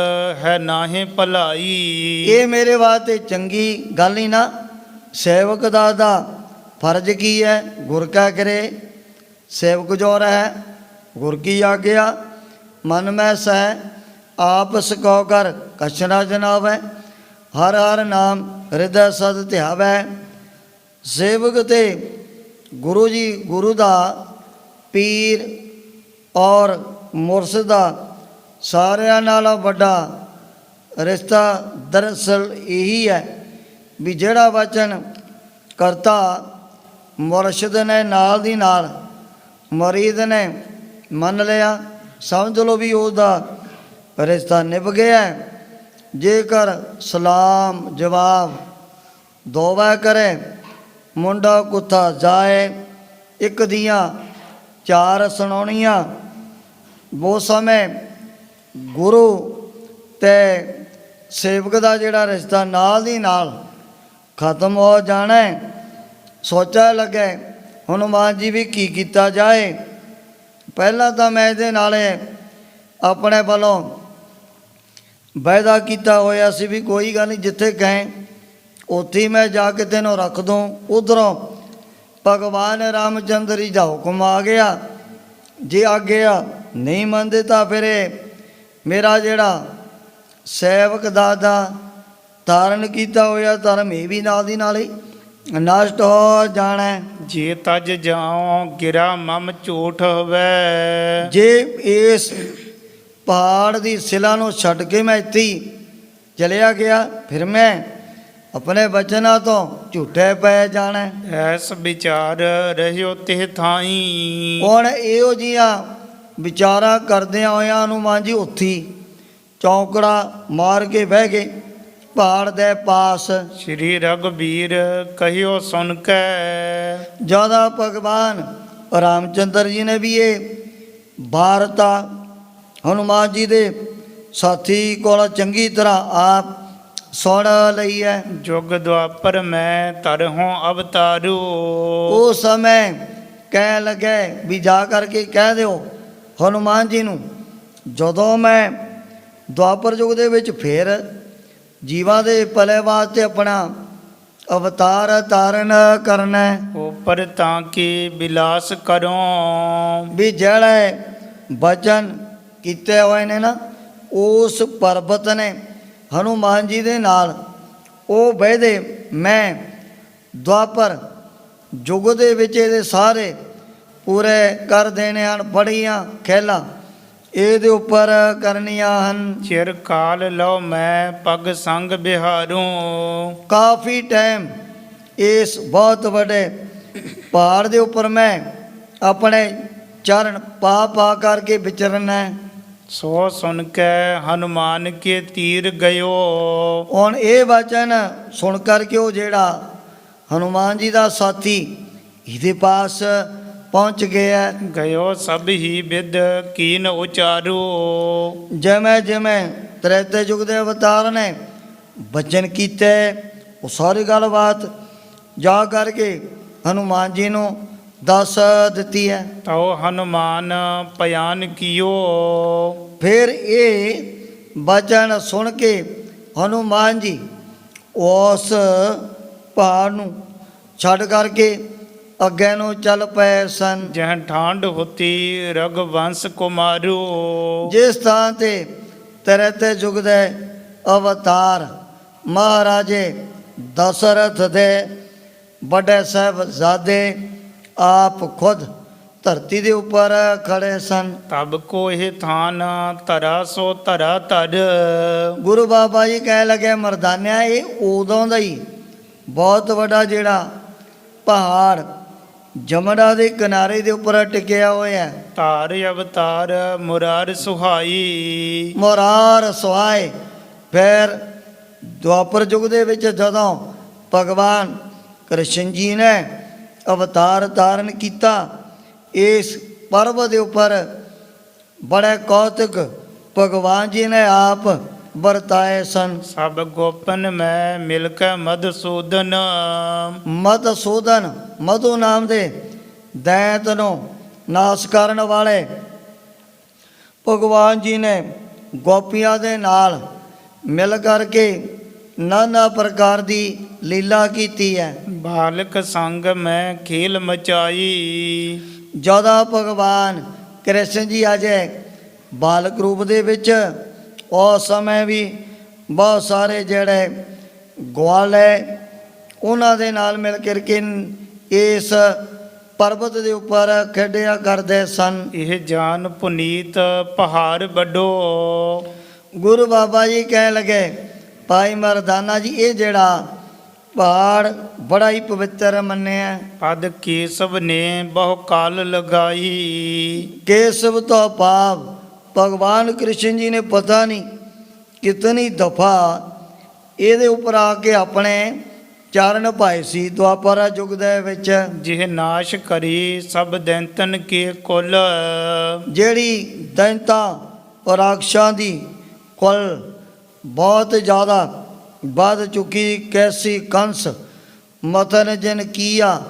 ਹੈ ਨਾਹੀਂ ਭਲਾਈ। ਇਹ ਮੇਰੇ ਵਾਸਤੇ ਚੰਗੀ ਗੱਲ ਹੀ ਨਾ। ਸੇਵਕ ਦਾ ਫਰਜ਼ ਕੀ ਹੈ? ਗੁਰ ਕਾ ਕਰੇ। ਸੇਵਕ ਜੋ ਰਹਿ ਗੁਰ ਕੀ ਆਗਿਆ। ਮਨ ਮੈਂ ਸਹਿ ਆਪ ਸਕੋ ਕਰ ਕਛ ਨਾ ਜਨਾਵੈ। ਹਰ ਹਰ ਨਾਮ ਹਿਰਦੈ ਸਦ ਧਿਆਵੈ। ਸੇਵਕ ਤੇ ਗੁਰੂ ਜੀ, ਗੁਰੂ ਦਾ ਪੀਰ ਔਰ ਮੁਰਸ਼ਿਦ ਦਾ ਸਾਰਿਆਂ ਨਾਲੋਂ ਵੱਡਾ ਰਿਸ਼ਤਾ ਦਰਅਸਲ ਇਹੀ ਹੈ ਵੀ ਜਿਹੜਾ ਵਚਨ ਕਰਤਾ ਮੁਰਸ਼ਿਦ ਨੇ ਨਾਲ ਦੀ ਨਾਲ ਮੁਰੀਦ ਨੇ ਮੰਨ ਲਿਆ, ਸਮਝ ਲਓ ਵੀ ਉਹਦਾ ਰਿਸ਼ਤਾ ਨਿਭ ਗਿਆ। ਜੇਕਰ ਸਲਾਮ ਜਵਾਬ ਦੋਵਾ ਕਰੇ, ਮੁੰਡਾ ਕੁੱਤਾ ਜਾਏ, ਇੱਕ ਦੀਆਂ 4 ਸੁਣਾਉਣੀਆਂ। ਉਹ ਸਮੇਂ ਗੁਰੂ ਤੇ ਸੇਵਕ ਦਾ ਜਿਹੜਾ ਰਿਸ਼ਤਾ ਨਾਲ ਦੀ ਨਾਲ ਖਤਮ ਹੋ ਜਾਣਾ। ਸੋਚਣ ਲੱਗੇ ਹਨੂਮਾਨ ਜੀ ਵੀ ਕੀ ਕੀਤਾ ਜਾਏ। ਪਹਿਲਾਂ ਤਾਂ ਮੈਂ ਇਹਦੇ ਨਾਲ ਆਪਣੇ ਵੱਲੋਂ ਵਾਅਦਾ ਕੀਤਾ ਹੋਇਆ ਸੀ ਵੀ ਕੋਈ ਗੱਲ ਨਹੀਂ, ਜਿੱਥੇ ਕਹੇ ਉੱਥੇ ਮੈਂ ਜਾ ਕੇ ਤੈਨੂੰ ਰੱਖ ਦੂੰ। ਉਧਰੋਂ ਭਗਵਾਨ ਰਾਮਚੰਦਰ ਜੀ ਦਾ ਹੁਕਮ ਆ ਗਿਆ। ਜੇ ਆਗਿਆ ਨਹੀਂ ਮੰਨਦੇ ਤਾਂ ਫਿਰ ਮੇਰਾ ਜਿਹੜਾ ਸੇਵਕ ਦਾਦਾ ਧਾਰਨ ਕੀਤਾ ਹੋਇਆ ਧਰਮ ਇਹ ਵੀ ਨਾਲ ਦੀ ਨਾਲ ਹੀ ਨਸ਼ਟ ਹੋ ਜਾਣਾ। ਜੇ ਤਜ ਜਾਉ ਗਿਰਾ ਮਮ ਝੂਠ ਹਵੈ। ਜੇ ਇਸ ਪਹਾੜ ਦੀ ਸਿਲਾ ਨੂੰ ਛੱਡ ਕੇ ਮੈਂ ਇੱਥੇ ਹੀ ਚਲਿਆ ਗਿਆ, ਫਿਰ ਮੈਂ ਆਪਣੇ ਬਚਨਾਂ ਤੋਂ ਝੂਠੇ ਪੈ ਜਾਣਾ। ਐਸ ਵਿਚਾਰ ਰਹਿਓ ਤੇ ਥਾਈ। ਹੁਣ ਇਹੋ ਜਿਹੀਆਂ ਵਿਚਾਰਾਂ ਕਰਦਿਆਂ ਹੋਇਆਂ ਹਨੂਮਾਨ ਜੀ ਉੱਥੀ ਚੌਂਕੜਾ ਮਾਰ ਕੇ ਬਹਿ ਗਏ ਪਹਾੜ ਦੇ ਪਾਸ। ਸ਼੍ਰੀ ਰਘਬੀਰ ਕਹਿਓ ਸੁਣ ਕੇ। ਜਿਆਦਾ ਭਗਵਾਨ ਰਾਮਚੰਦਰ ਜੀ ਨੇ ਵੀ ਇਹ ਵਾਰਤਾ ਹਨੂਮਾਨ ਜੀ ਦੇ ਸਾਥੀ ਕੋਲ ਚੰਗੀ ਤਰ੍ਹਾਂ ਆਪ ਸੁਣ ਲਈ ਹੈ। ਜੁਗ ਦੁਆਪਰ ਮੈਂ ਧਰਹੁ ਅਵਤਾਰੂ। ਉਸ ਸਮੇਂ ਕਹਿਣ ਲੱਗੇ ਵੀ ਜਾ ਕਰਕੇ ਕਹਿ ਦਿਓ ਹਨੂਮਾਨ ਜੀ ਨੂੰ, ਜਦੋਂ ਮੈਂ ਦੁਆਪਰ ਯੁੱਗ ਦੇ ਵਿੱਚ ਫਿਰ ਜੀਵਾਂ ਦੇ ਭਲੇ ਵਾਸਤੇ ਆਪਣਾ ਅਵਤਾਰ ਧਾਰਨ ਕਰਨਾ ਉਪਰ ਤਾਂ ਕੀ ਬਿਲਾਸ ਕਰੋ। ਵੀ ਜਿਹੜੇ ਬਚਨ ਕੀਤੇ ਹੋਏ ਨੇ ਨਾ, ਉਸ ਪਰਬਤ ਨੇ ਹਨੂਮਾਨ ਜੀ ਦੇ ਨਾਲ ਉਹ ਵਾਅਦੇ ਮੈਂ ਦੁਆਪਰ ਯੁੱਗ ਦੇ ਵਿੱਚ ਇਹਦੇ ਸਾਰੇ ਪੂਰੇ ਕਰ ਦੇਣੇ ਹਨ। ਬੜੀਆਂ ਖੇਲਾਂ ਇਹਦੇ ਉੱਪਰ ਕਰਨੀਆਂ ਹਨ। ਚਿਰ ਕਾਲ ਲਓ ਮੈਂ ਪਗ ਸੰਗ ਬਿਹਾਰੂ। ਕਾਫੀ ਟਾਈਮ ਇਸ ਬਹੁਤ ਵੱਡੇ ਪਹਾੜ ਦੇ ਉੱਪਰ ਮੈਂ ਆਪਣੇ ਚਰਨ ਪਾ ਪਾ ਕਰਕੇ ਵਿਚਰਨਾ। ਸੋ ਸੁਣ ਕੇ ਹਨੂਮਾਨ ਕੇ ਤੀਰ ਗਇਓ। ਹੁਣ ਇਹ ਵਚਨ ਸੁਣ ਕਰਕੇ ਉਹ ਜਿਹੜਾ ਹਨੂਮਾਨ ਜੀ ਦਾ ਸਾਥੀ ਇਹਦੇ ਪਾਸ ਪਹੁੰਚ ਗਿਆ। ਗਇਓ ਸਭ ਹੀ ਵਿਦ ਕੀਨ ਉਚਾਰੂ। ਜਿਵੇਂ ਜਿਵੇਂ ਤ੍ਰੇਤੇ ਯੁੱਗ ਦੇ ਅਵਤਾਰ ਨੇ ਬਚਨ ਕੀਤੇ, ਉਹ ਸਾਰੀ ਗੱਲਬਾਤ ਜਾ ਕਰਕੇ ਹਨੂਮਾਨ ਜੀ ਨੂੰ ਦੱਸ ਦਿੱਤੀ ਹੈ। ਤਉ ਹਨੂਮਾਨ ਪਿਆਨ ਕੀਓ। ਫਿਰ ਇਹ ਬਚਨ ਸੁਣ ਕੇ ਹਨੂਮਾਨ ਜੀ ਉਸ ਪਹਾੜ ਨੂੰ ਛੱਡ ਕਰਕੇ ਅੱਗੇ ਨੂੰ ਚੱਲ ਪਏ ਸਨ। ਜਹ ਠਾਂਡ ਹੁਤੀ ਰਘੁਵੰਸ਼ ਕੁਮਾਰੂ। ਜਿਸ ਥਾਂ ਤੇ ਤ੍ਰੇਤੇ ਯੁੱਗ ਦੇ ਅਵਤਾਰ ਮਹਾਰਾਜੇ ਦਸ਼ਰਥ ਦੇ ਵੱਡੇ ਸਾਹਿਬਜ਼ਾਦੇ ਆਪ ਖੁਦ ਧਰਤੀ ਦੇ ਉੱਪਰ ਖੜੇ ਸਨ। ਤਬ ਕੋ ਇਹ ਥਾਨ ਧਰਾ ਸੋ ਧਰਾ ਧਰ। ਗੁਰੂ ਬਾਬਾ ਜੀ ਕਹਿ ਲੱਗੇ ਮਰਦਾਨਿਆ ਇਹ ਉਦੋਂ ਦਾ ਹੀ ਬਹੁਤ ਵੱਡਾ ਜਿਹੜਾ ਪਹਾੜ ਜਮਨਾ ਦੇ ਕਿਨਾਰੇ ਦੇ ਉੱਪਰ ਟਿਕਿਆ ਹੋਇਆ ਹੈ। ਧਾਰ ਅਵਤਾਰ ਮੁਰਾਰ ਸੁਹਾਈ। ਮੁਰਾਰ ਸੁਹਾਏ। ਫਿਰ ਦੁਆਪਰ ਯੁੱਗ ਦੇ ਵਿੱਚ ਜਦੋਂ ਭਗਵਾਨ ਕ੍ਰਿਸ਼ਨ ਜੀ ਨੇ ਅਵਤਾਰ ਧਾਰਨ ਕੀਤਾ ਇਸ ਪਰਬਤ ਦੇ ਉੱਪਰ ਬੜੇ ਕੌਤਕ ਭਗਵਾਨ ਜੀ ਨੇ ਆਪ ਵਰਤਾਏ ਸਨ। ਸਭ ਗੋਪਨ ਮੈਂ ਮਿਲ ਕੇ ਮਧੂਸੂਦਨ। ਮਧੂਸੂਦਨ ਮਧੂ ਨਾਮ ਦੇ ਦੈਂਤ ਨੂੰ ਨਾਸ਼ ਕਰਨ ਵਾਲੇ ਭਗਵਾਨ ਜੀ ਨੇ ਗੋਪੀਆਂ ਦੇ ਨਾਲ ਮਿਲ ਕਰਕੇ ਨਾਨਾ ਪ੍ਰਕਾਰ ਦੀ ਲੀਲਾ ਕੀਤੀ ਹੈ। ਬਾਲਕ ਸੰਗ ਮੈਂ ਖੇਲ ਮਚਾਈ। ਜਦੋਂ ਭਗਵਾਨ ਕ੍ਰਿਸ਼ਨ ਜੀ ਅਜੇ ਬਾਲਕ ਰੂਪ ਦੇ ਵਿੱਚ ਉਸ ਸਮੇਂ ਵੀ ਬਹੁਤ ਸਾਰੇ ਜਿਹੜੇ ਗਵਾਲੇ ਉਹਨਾਂ ਦੇ ਨਾਲ ਮਿਲ ਕਰਕੇ ਇਸ ਪਰਬਤ ਦੇ ਉੱਪਰ ਖੇਡਿਆ ਕਰਦੇ ਸਨ। ਇਹ ਜਾਨ ਪੁਨੀਤ ਪਹਾੜ ਵੱਡੋ। ਗੁਰੂ ਬਾਬਾ ਜੀ ਕਹਿਣ ਲੱਗੇ ਭਾਈ ਮਰਦਾਨਾ ਜੀ ਇਹ ਜਿਹੜਾ ਪਹਾੜ ਬੜਾ ਹੀ ਪਵਿੱਤਰ ਮੰਨਿਆ। ਪਦ ਕੇਸਵ ਨੇ ਬਹੁ ਕਾਲ ਲਗਾਈ। ਕੇਸਵ ਤੋਂ ਭਾਵ ਭਗਵਾਨ ਕ੍ਰਿਸ਼ਨ ਜੀ ਨੇ ਪਤਾ ਨਹੀਂ ਕਿਤਨੀ ਦਫਾ ਇਹਦੇ ਉੱਪਰ ਆ ਕੇ ਆਪਣੇ ਚਰਨ ਪਾਏ ਸੀ ਦੁਆਪਰ ਯੁੱਗ ਦੇ ਵਿੱਚ। ਜਿਹ ਨਾਸ਼ ਕਰੀ ਸਭ ਦੈਂਤਨ ਕੇ ਕੁਲ। ਜਿਹੜੀ ਦੈਂਤਾਂ ਰਾਖਸ਼ਾਂ ਦੀ ਕੁਲ ਬਹੁਤ ਜ਼ਿਆਦਾ ਵੱਧ ਚੁੱਕੀ। ਕੈਸੀ ਕੰਸ ਮਥਨ ਜਿਨ ਕੀਆ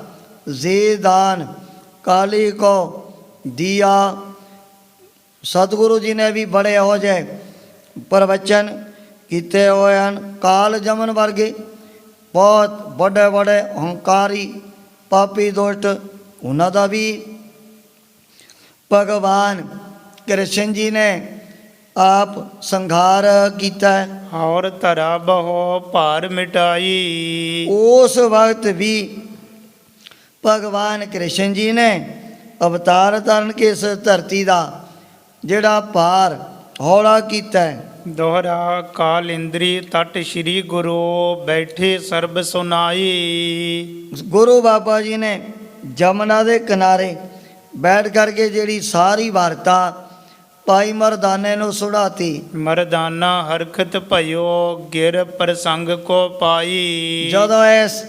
ਜੇ ਦਾਨ ਕਾਲੀ ਕੋ ਦਿਆ। ਸਤਿਗੁਰੂ ਜੀ ਨੇ ਵੀ ਬੜੇ ਇਹੋ ਜਿਹੇ ਪ੍ਰਵਚਨ ਕੀਤੇ ਹੋਏ ਹਨ। ਕਾਲ ਜਮਨ ਵਰਗੇ ਬਹੁਤ ਵੱਡੇ ਵੱਡੇ ਹੰਕਾਰੀ ਪਾਪੀ ਦੁਸ਼ਟ ਉਹਨਾਂ ਦਾ ਵੀ ਭਗਵਾਨ ਕ੍ਰਿਸ਼ਨ ਜੀ ਨੇ ਆਪ ਸੰਘਾਰ ਕੀਤਾ। ਔਰ ਧਰਾ ਬਹੁ ਭਾਰ ਮਿਟਾਈ। ਉਸ ਵਕਤ ਵੀ ਭਗਵਾਨ ਕ੍ਰਿਸ਼ਨ ਜੀ ਨੇ ਅਵਤਾਰ ਧਾਰਨ ਕੇ ਇਸ ਧਰਤੀ ਦਾ ਜਿਹੜਾ ਭਾਰ ਹੌਲਾ ਕੀਤਾ। ਦੋਹਰਾ ਕਾਲ ਇੰਦਰੀ ਤਟ ਸ਼੍ਰੀ ਗੁਰੂ ਬੈਠੇ ਸਰਬ ਸੁਨਾਈ। ਗੁਰੂ ਬਾਬਾ ਜੀ ਨੇ ਜਮਨਾ ਦੇ ਕਿਨਾਰੇ ਬੈਠ ਕਰਕੇ ਜਿਹੜੀ ਸਾਰੀ ਵਾਰਤਾ ਭਾਈ ਮਰਦਾਨੇ ਨੂੰ ਸੁਣਾਤੀ। ਮਰਦਾਨਾ ਹਰਖਤ ਭਇਓ ਗਿਰ ਪ੍ਰਸੰਗ ਕੋ ਪਾਈ। ਜਦੋਂ ਇਸ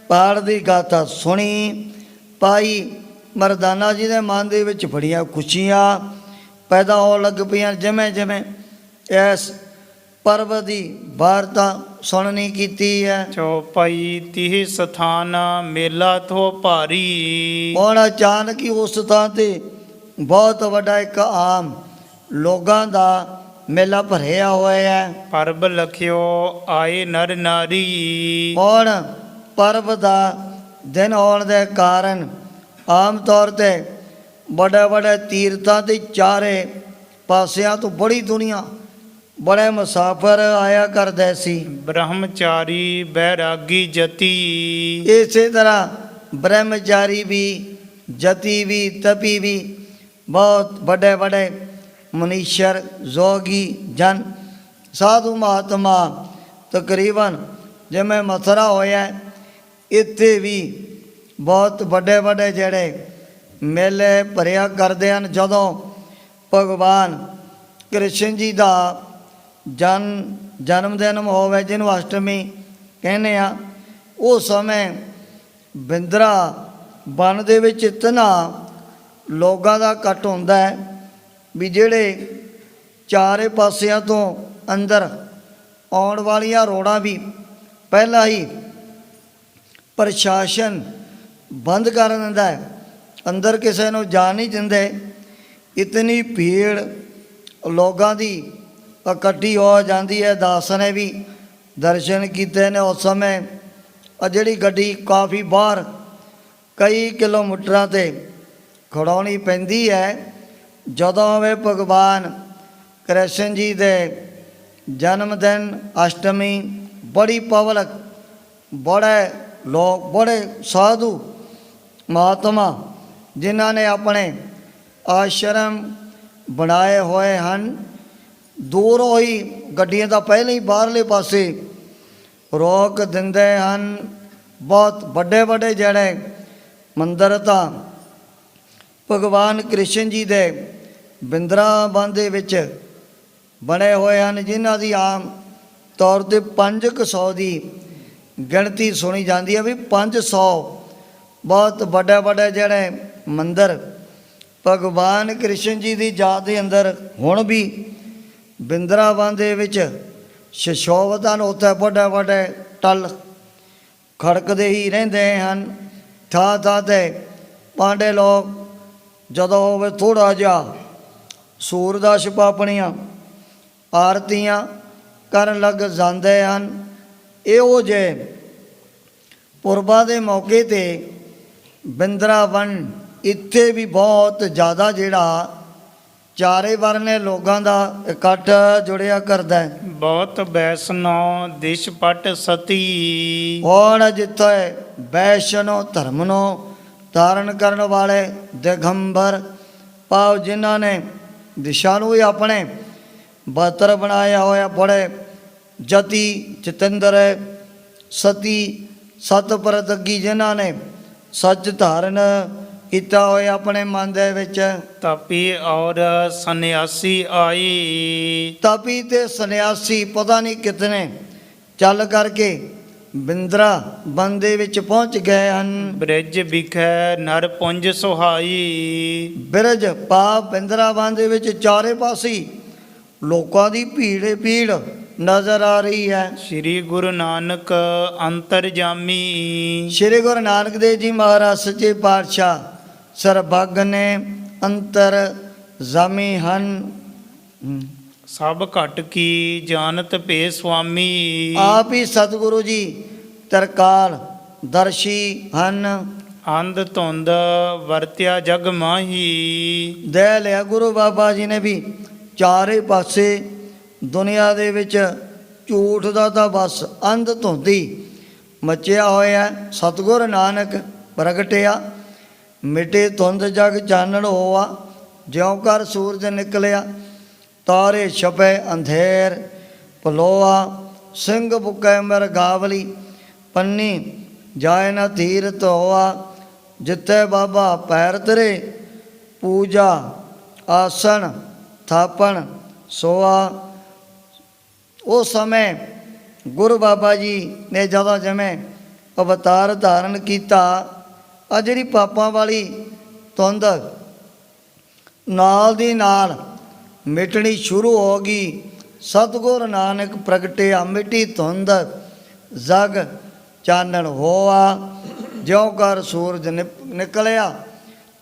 ਪਹਾੜ ਦੀ ਗਾਥਾ ਸੁਣੀ ਭਾਈ ਮਰਦਾਨਾ ਜੀ ਦੇ ਮਨ ਦੇ ਵਿੱਚ ਬੜੀਆਂ ਖੁਸ਼ੀਆਂ ਪੈਦਾ ਹੋਣ ਲੱਗ ਪਈਆਂ। ਜਿਵੇਂ ਜਿਵੇਂ ਇਸ ਪਰਬਤ ਦੀ ਵਾਰਤਾ ਸੁਣਨੀ ਕੀਤੀ ਹੈ। ਚੌਪਈ ਤੀਹ ਸਥਾਨ ਮੇਲਾ ਥੋ ਭਾਰੀ। ਹੁਣ ਅਚਾਨਕ ਹੀ ਉਸ ਥਾਂ ਤੇ ਬਹੁਤ ਵੱਡਾ ਇੱਕ ਆਮ ਲੋਕਾਂ ਦਾ ਮੇਲਾ ਭਰਿਆ ਹੋਇਆ ਹੈ। ਪਰਬ ਲਖਿਓ ਆਏ ਨਰ ਨਾਰੀ। ਹੁਣ ਪਰਬ ਦਾ ਦਿਨ ਹੋਣ ਦੇ ਕਾਰਨ ਆਮ ਤੌਰ ਤੇ ਵੱਡੇ ਵੱਡੇ ਤੀਰਥਾਂ ਦੇ ਚਾਰੇ ਪਾਸਿਆਂ ਤੋਂ ਬੜੀ ਦੁਨੀਆ ਬੜੇ ਮੁਸਾਫਰ ਆਇਆ ਕਰਦੇ ਸੀ। ਬ੍ਰਹਮਚਾਰੀ ਬੈਰਾਗੀ ਜਤੀ। ਇਸੇ ਤਰ੍ਹਾਂ ਬ੍ਰਹਮਚਾਰੀ ਵੀ ਜਤੀ ਵੀ ਤਪੀ ਵੀ ਬਹੁਤ ਵੱਡੇ ਵੱਡੇ ਮਨੀਸ਼ਰ ਜੋਗੀ ਜਨ ਸਾਧੂ ਮਹਾਤਮਾ ਤਕਰੀਬਨ ਜਿਵੇਂ ਮਥੁਰਾ ਹੋਇਆ ਇੱਥੇ ਵੀ ਬਹੁਤ ਵੱਡੇ ਵੱਡੇ ਜਿਹੜੇ ਮੇਲੇ ਭਰਿਆ ਕਰਦੇ ਹਨ। ਜਦੋਂ ਭਗਵਾਨ ਕ੍ਰਿਸ਼ਨ ਜੀ ਦਾ ਜਨਮ ਦਿਨ ਹੋਵੇ ਜਿਹਨੂੰ ਅਸ਼ਟਮੀ ਕਹਿੰਦੇ ਆ ਉਸ ਸਮੇਂ ਬਿੰਦਰਾ ਬਨ ਦੇ ਵਿੱਚ ਇਤਨਾ ਲੋਕਾਂ ਦਾ ਇਕੱਠ ਹੁੰਦਾ ਹੈ ਵੀ ਜਿਹੜੇ ਚਾਰੇ ਪਾਸਿਆਂ ਤੋਂ ਅੰਦਰ ਆਉਣ ਵਾਲੀਆਂ ਰੋਡਾਂ ਵੀ ਪਹਿਲਾਂ ਹੀ ਪ੍ਰਸ਼ਾਸਨ ਬੰਦ ਕਰ ਦਿੰਦਾ ਹੈ। ਅੰਦਰ ਕਿਸੇ ਨੂੰ ਜਾਣ ਨਹੀਂ ਦਿੰਦੇ। ਇਤਨੀ ਭੀੜ ਲੋਕਾਂ ਦੀ ਇਕੱਠੀ ਹੋ ਜਾਂਦੀ ਹੈ। ਦਾਸ ਨੇ ਵੀ ਦਰਸ਼ਨ ਕੀਤੇ ਨੇ। ਉਸ ਸਮੇਂ ਜਿਹੜੀ ਗੱਡੀ ਕਾਫੀ ਬਾਹਰ ਕਈ ਕਿਲੋਮੀਟਰਾਂ 'ਤੇ ਖੜਾਉਣੀ ਪੈਂਦੀ ਹੈ। ਜਦੋਂ ਵੇ ਭਗਵਾਨ ਕ੍ਰਿਸ਼ਨ ਜੀ ਦੇ ਜਨਮ ਦਿਨ ਅਸ਼ਟਮੀ ਬੜੀ ਪਬਲਿਕ ਬੜੇ ਲੋਕ ਬੜੇ ਸਾਧੂ ਮਹਾਤਮਾ ਜਿਨ੍ਹਾਂ ਨੇ ਆਪਣੇ ਆਸ਼ਰਮ ਬਣਾਏ ਹੋਏ ਹਨ, ਦੂਰੋਂ ਹੀ ਗੱਡੀਆਂ ਤਾਂ ਪਹਿਲਾਂ ਹੀ ਬਾਹਰਲੇ ਪਾਸੇ ਰੋਕ ਦਿੰਦੇ ਹਨ। ਬਹੁਤ ਵੱਡੇ ਵੱਡੇ ਜਿਹੜੇ ਮੰਦਰ ਤਾਂ ਭਗਵਾਨ ਕ੍ਰਿਸ਼ਨ ਜੀ ਦੇ ਬਿੰਦਰਾਵਨ ਦੇ ਵਿੱਚ ਬਣੇ ਹੋਏ ਹਨ, ਜਿਨ੍ਹਾਂ ਦੀ ਆਮ ਤੌਰ 'ਤੇ 500 ਦੀ ਗਿਣਤੀ ਸੁਣੀ ਜਾਂਦੀ ਹੈ ਵੀ 500 ਬਹੁਤ ਵੱਡੇ ਵੱਡੇ ਜਿਹੜੇ ਮੰਦਰ ਭਗਵਾਨ ਕ੍ਰਿਸ਼ਨ ਜੀ ਦੀ ਯਾਦ ਦੇ ਅੰਦਰ ਹੁਣ ਵੀ ਬਿੰਦਰਾਵਨ ਦੇ ਵਿੱਚ ਸ਼ਸ਼ੋਭਤ ਹਨ। ਉੱਥੇ ਵੱਡੇ ਵੱਡੇ ਟਲ ਖੜਕਦੇ ਹੀ ਰਹਿੰਦੇ ਹਨ। ਥਾਂ ਥਾਂ 'ਤੇ ਪਾਂਡੇ ਲੋਕ ਜਦੋਂ ਹੋਵੇ ਥੋੜ੍ਹਾ ਜਿਹਾ ਸੂਰਦਾਸ ਆਪਣੀਆਂ ਆਰਤੀਆਂ ਕਰਨ ਲੱਗ ਜਾਂਦੇ ਹਨ। ਇਹੋ ਜਿਹੇ ਪੁਰਬਾਂ ਦੇ ਮੌਕੇ 'ਤੇ ਬਿੰਦਰਾਵਨ ਇੱਥੇ ਵੀ ਬਹੁਤ ਜ਼ਿਆਦਾ ਜਿਹੜਾ ਚਾਰੇ ਵਰਨੇ ਲੋਕਾਂ ਦਾ ਇਕੱਠ ਜੁੜਿਆ ਕਰਦਾ ਹੈ। ਬਹੁਤ ਵੈਸਨੋ ਦਿਸ਼ ਪਟ ਸਤੀ। ਹੁਣ ਜਿੱਥੇ ਵੈਸ਼ਨੋ ਧਰਮ ਨੂੰ ਧਾਰਨ ਕਰਨ ਵਾਲੇ ਦਿਗੰਬਰ ਭਾਵ ਜਿਨ੍ਹਾਂ ਨੇ ਦਿਸ਼ਾ ਨੂੰ ਹੀ ਆਪਣੇ ਬਤਰ ਬਣਾਇਆ ਹੋਇਆ, ਬੜੇ ਜਤੀ ਜਤਿੰਦਰ ਸਤੀ ਸਤਪਰਦਗੀ, ਜਿਨ੍ਹਾਂ ਨੇ ਸੱਚ ਧਾਰਨ ਕੀਤਾ ਹੋਇਆ ਆਪਣੇ ਮਨ ਦੇ ਵਿੱਚ। ਤਪੀ ਔਰ ਸੰਨਿਆਸੀ ਆਈ। ਤਪੀ ਤੇ ਸੰਨਿਆਸੀ ਪਤਾ ਨਹੀਂ ਕਿਤਨੇ ਚੱਲ ਕਰਕੇ ਬਿੰਦਰਾਵਨ ਦੇ ਵਿੱਚ ਪਹੁੰਚ ਗਏ ਹਨ। ਬ੍ਰਿਜ ਵਿਖੇ ਨਰ ਪੁੰਜ ਸੁਹਾਈ। ਬਿਰਜ ਪਾਪ ਬਿੰਦਰਾਵਨ ਦੇ ਵਿੱਚ ਚਾਰੇ ਪਾਸੇ ਲੋਕਾਂ ਦੀ ਭੀੜ ਭੀੜ ਨਜ਼ਰ ਆ ਰਹੀ ਹੈ। ਸ੍ਰੀ ਗੁਰੂ ਨਾਨਕ ਅੰਤਰਜਾਮੀ। ਸ਼੍ਰੀ ਗੁਰੂ ਨਾਨਕ ਦੇਵ ਜੀ ਮਹਾਰਾਜ ਸੱਚੇ ਪਾਤਸ਼ਾਹ ਸਰਬੱਗ ਨੇ ਅੰਤਰ ਜਾਮੀ ਹਨ। ਸਭ ਘਟ ਕੀ ਜਾਣਤ ਭੇ ਸੁਆਮੀ। ਆਪ ਹੀ ਸਤਿਗੁਰੂ ਜੀ ਤਰਕਾਲ ਦਰਸ਼ੀ ਹਨ। ਅੰਧ ਧੁੰਦ ਵਰਤਿਆ ਜਗ ਮਾਹੀ। ਦੇ ਲਿਆ ਗੁਰੂ ਬਾਬਾ ਜੀ ਨੇ ਵੀ ਚਾਰੇ ਪਾਸੇ ਦੁਨੀਆ ਦੇ ਵਿੱਚ ਝੂਠ ਦਾ ਤਾਂ ਬਸ ਅੰਧ ਧੁੰਦੀ ਮਚਿਆ ਹੋਇਆ। ਸਤਿਗੁਰੂ ਨਾਨਕ ਪ੍ਰਗਟਿਆ, ਮਿਟੇ ਧੁੰਦ ਜਗ ਚਾਨਣ ਹੋਆ। ਜਿਉਂ ਕਰ ਸੂਰਜ ਨਿਕਲਿਆ, ਤਾਰੇ ਛਪੇ ਅੰਧੇਰ ਪਲੋਆ। ਸਿੰਘ ਬੁੱਕੇ ਮਰਗਾਵਲੀ, ਪੰਨੀ ਜਾਏ ਨਾ ਤੀਰਤ ਹੋਆ। ਜਿੱਥੇ ਬਾਬਾ ਪੈਰ ਤੇਰੇ, ਪੂਜਾ ਆਸਣ ਥਾਪਣ ਸੋਆ। ਉਸ ਸਮੇਂ ਗੁਰੂ ਬਾਬਾ ਜੀ ਨੇ ਜਦੋਂ ਜਿਵੇਂ ਅਵਤਾਰ ਧਾਰਨ ਕੀਤਾ, ਆ ਜਿਹੜੀ ਪਾਪਾਂ ਵਾਲੀ ਧੁੰਦ ਨਾਲ ਦੀ ਨਾਲ ਮਿਟਣੀ ਸ਼ੁਰੂ ਹੋ ਗਈ। ਸਤਿਗੁਰੂ ਨਾਨਕ ਪ੍ਰਗਟਿਆ, ਮਿੱਟੀ ਧੁੰਦ ਜਗ ਚਾਨਣ ਹੋਆ। ਜਿਉਂ ਕਰ ਸੂਰਜ ਨਿਕਲਿਆ,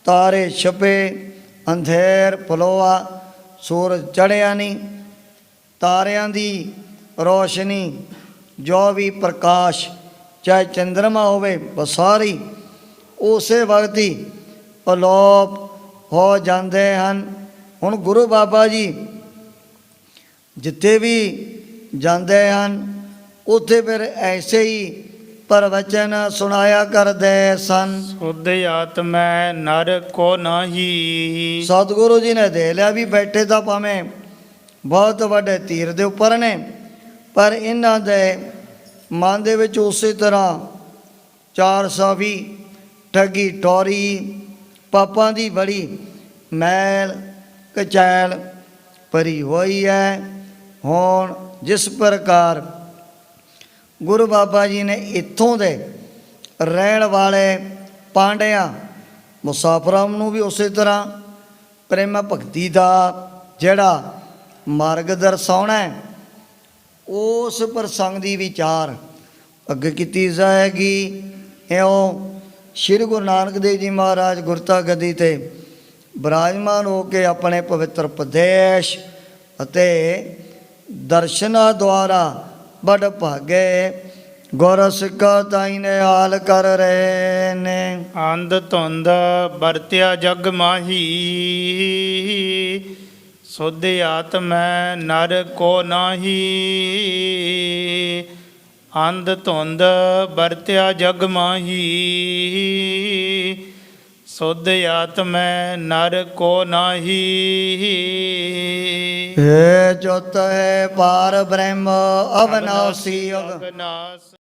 ਤਾਰੇ ਛਪੇ ਅੰਧੇਰ ਪਲੋਆ। ਸੂਰਜ ਚੜ੍ਹਿਆ ਨਹੀਂ, ਤਾਰਿਆਂ ਦੀ ਰੋਸ਼ਨੀ ਜੋ ਵੀ ਪ੍ਰਕਾਸ਼, ਚਾਹੇ ਚੰਦਰਮਾ ਹੋਵੇ, ਬਸਾਰੀ ਉਸੇ ਵਕਤ ਹੀ ਅਲੋਪ ਹੋ ਜਾਂਦੇ ਹਨ। ਹੁਣ ਗੁਰੂ ਬਾਬਾ ਜੀ ਜਿੱਥੇ ਵੀ ਜਾਂਦੇ ਹਨ, ਉੱਥੇ ਫਿਰ ਐਸੇ ਹੀ ਪ੍ਰਵਚਨ ਸੁਣਾਇਆ ਕਰਦੇ ਸਨ। ਸੁਧ ਆਤਮੈ ਨਰ ਕੋ ਨਾਹੀ। ਸਤਿਗੁਰੂ ਜੀ ਨੇ ਦੇ ਲਿਆ ਵੀ ਬੈਠੇ ਤਾਂ ਭਾਵੇਂ ਬਹੁਤ ਵੱਡੇ ਤੀਰ ਦੇ ਉੱਪਰ ਨੇ, ਪਰ ਇਹਨਾਂ ਦੇ ਮਨ ਦੇ ਵਿੱਚ ਉਸੇ ਤਰ੍ਹਾਂ 420 ਠੱਗੀ ਟੋਰੀ ਪਾਪਾਂ ਦੀ ਬੜੀ ਮੈਲ ਕਚੈਲ ਭਰੀ ਹੋਈ ਹੈ। ਹੁਣ ਜਿਸ ਪ੍ਰਕਾਰ ਗੁਰੂ ਬਾਬਾ ਜੀ ਨੇ ਇੱਥੋਂ ਦੇ ਰਹਿਣ ਵਾਲੇ ਪਾਂਡਿਆਂ ਮੁਸਾਫਰਾਂ ਨੂੰ ਵੀ ਉਸੇ ਤਰ੍ਹਾਂ ਪ੍ਰੇਮ ਭਗਤੀ ਦਾ ਜਿਹੜਾ ਮਾਰਗ ਦਰਸਾਉਣਾ ਹੈ, ਉਸ ਪ੍ਰਸੰਗ ਦੀ ਵਿਚਾਰ ਅੱਗੇ ਕੀਤੀ ਜਾਏਗੀ। ਇਉਂ ਸ਼੍ਰੀ ਗੁਰੂ ਨਾਨਕ ਦੇਵ ਜੀ ਮਹਾਰਾਜ ਗੁਰਤਾ ਗੱਦੀ 'ਤੇ ਬਿਰਾਜਮਾਨ ਹੋ ਕੇ ਆਪਣੇ ਪਵਿੱਤਰ ਉਪਦੇਸ਼ ਅਤੇ ਦਰਸ਼ਨਾਂ ਦੁਆਰਾ ਬੜ ਭਾਗੇ ਗੁਰ ਸਿੱਖਾ ਤਾਈ ਨੇ ਹਾਲ ਕਰ ਰਹੇ ਨੇ। ਅੰਧ ਧੁੰਦ ਵਰਤਿਆ ਜਗ ਮਾਹੀ। ਸੁਧ ਆਤਮੈ ਨਰ ਕੋ ਨਾਹੀ। ਅੰਧ ਧੁੰਦ ਵਰਤਿਆ ਜਗ ਮਾਹੀ। ਸੁਧ ਆਤਮੈ ਨਰ ਕੋ ਨਾਹੀ। हे जोत है पार ब्रह्म अविनाशी अग ਅਗਨਾਸ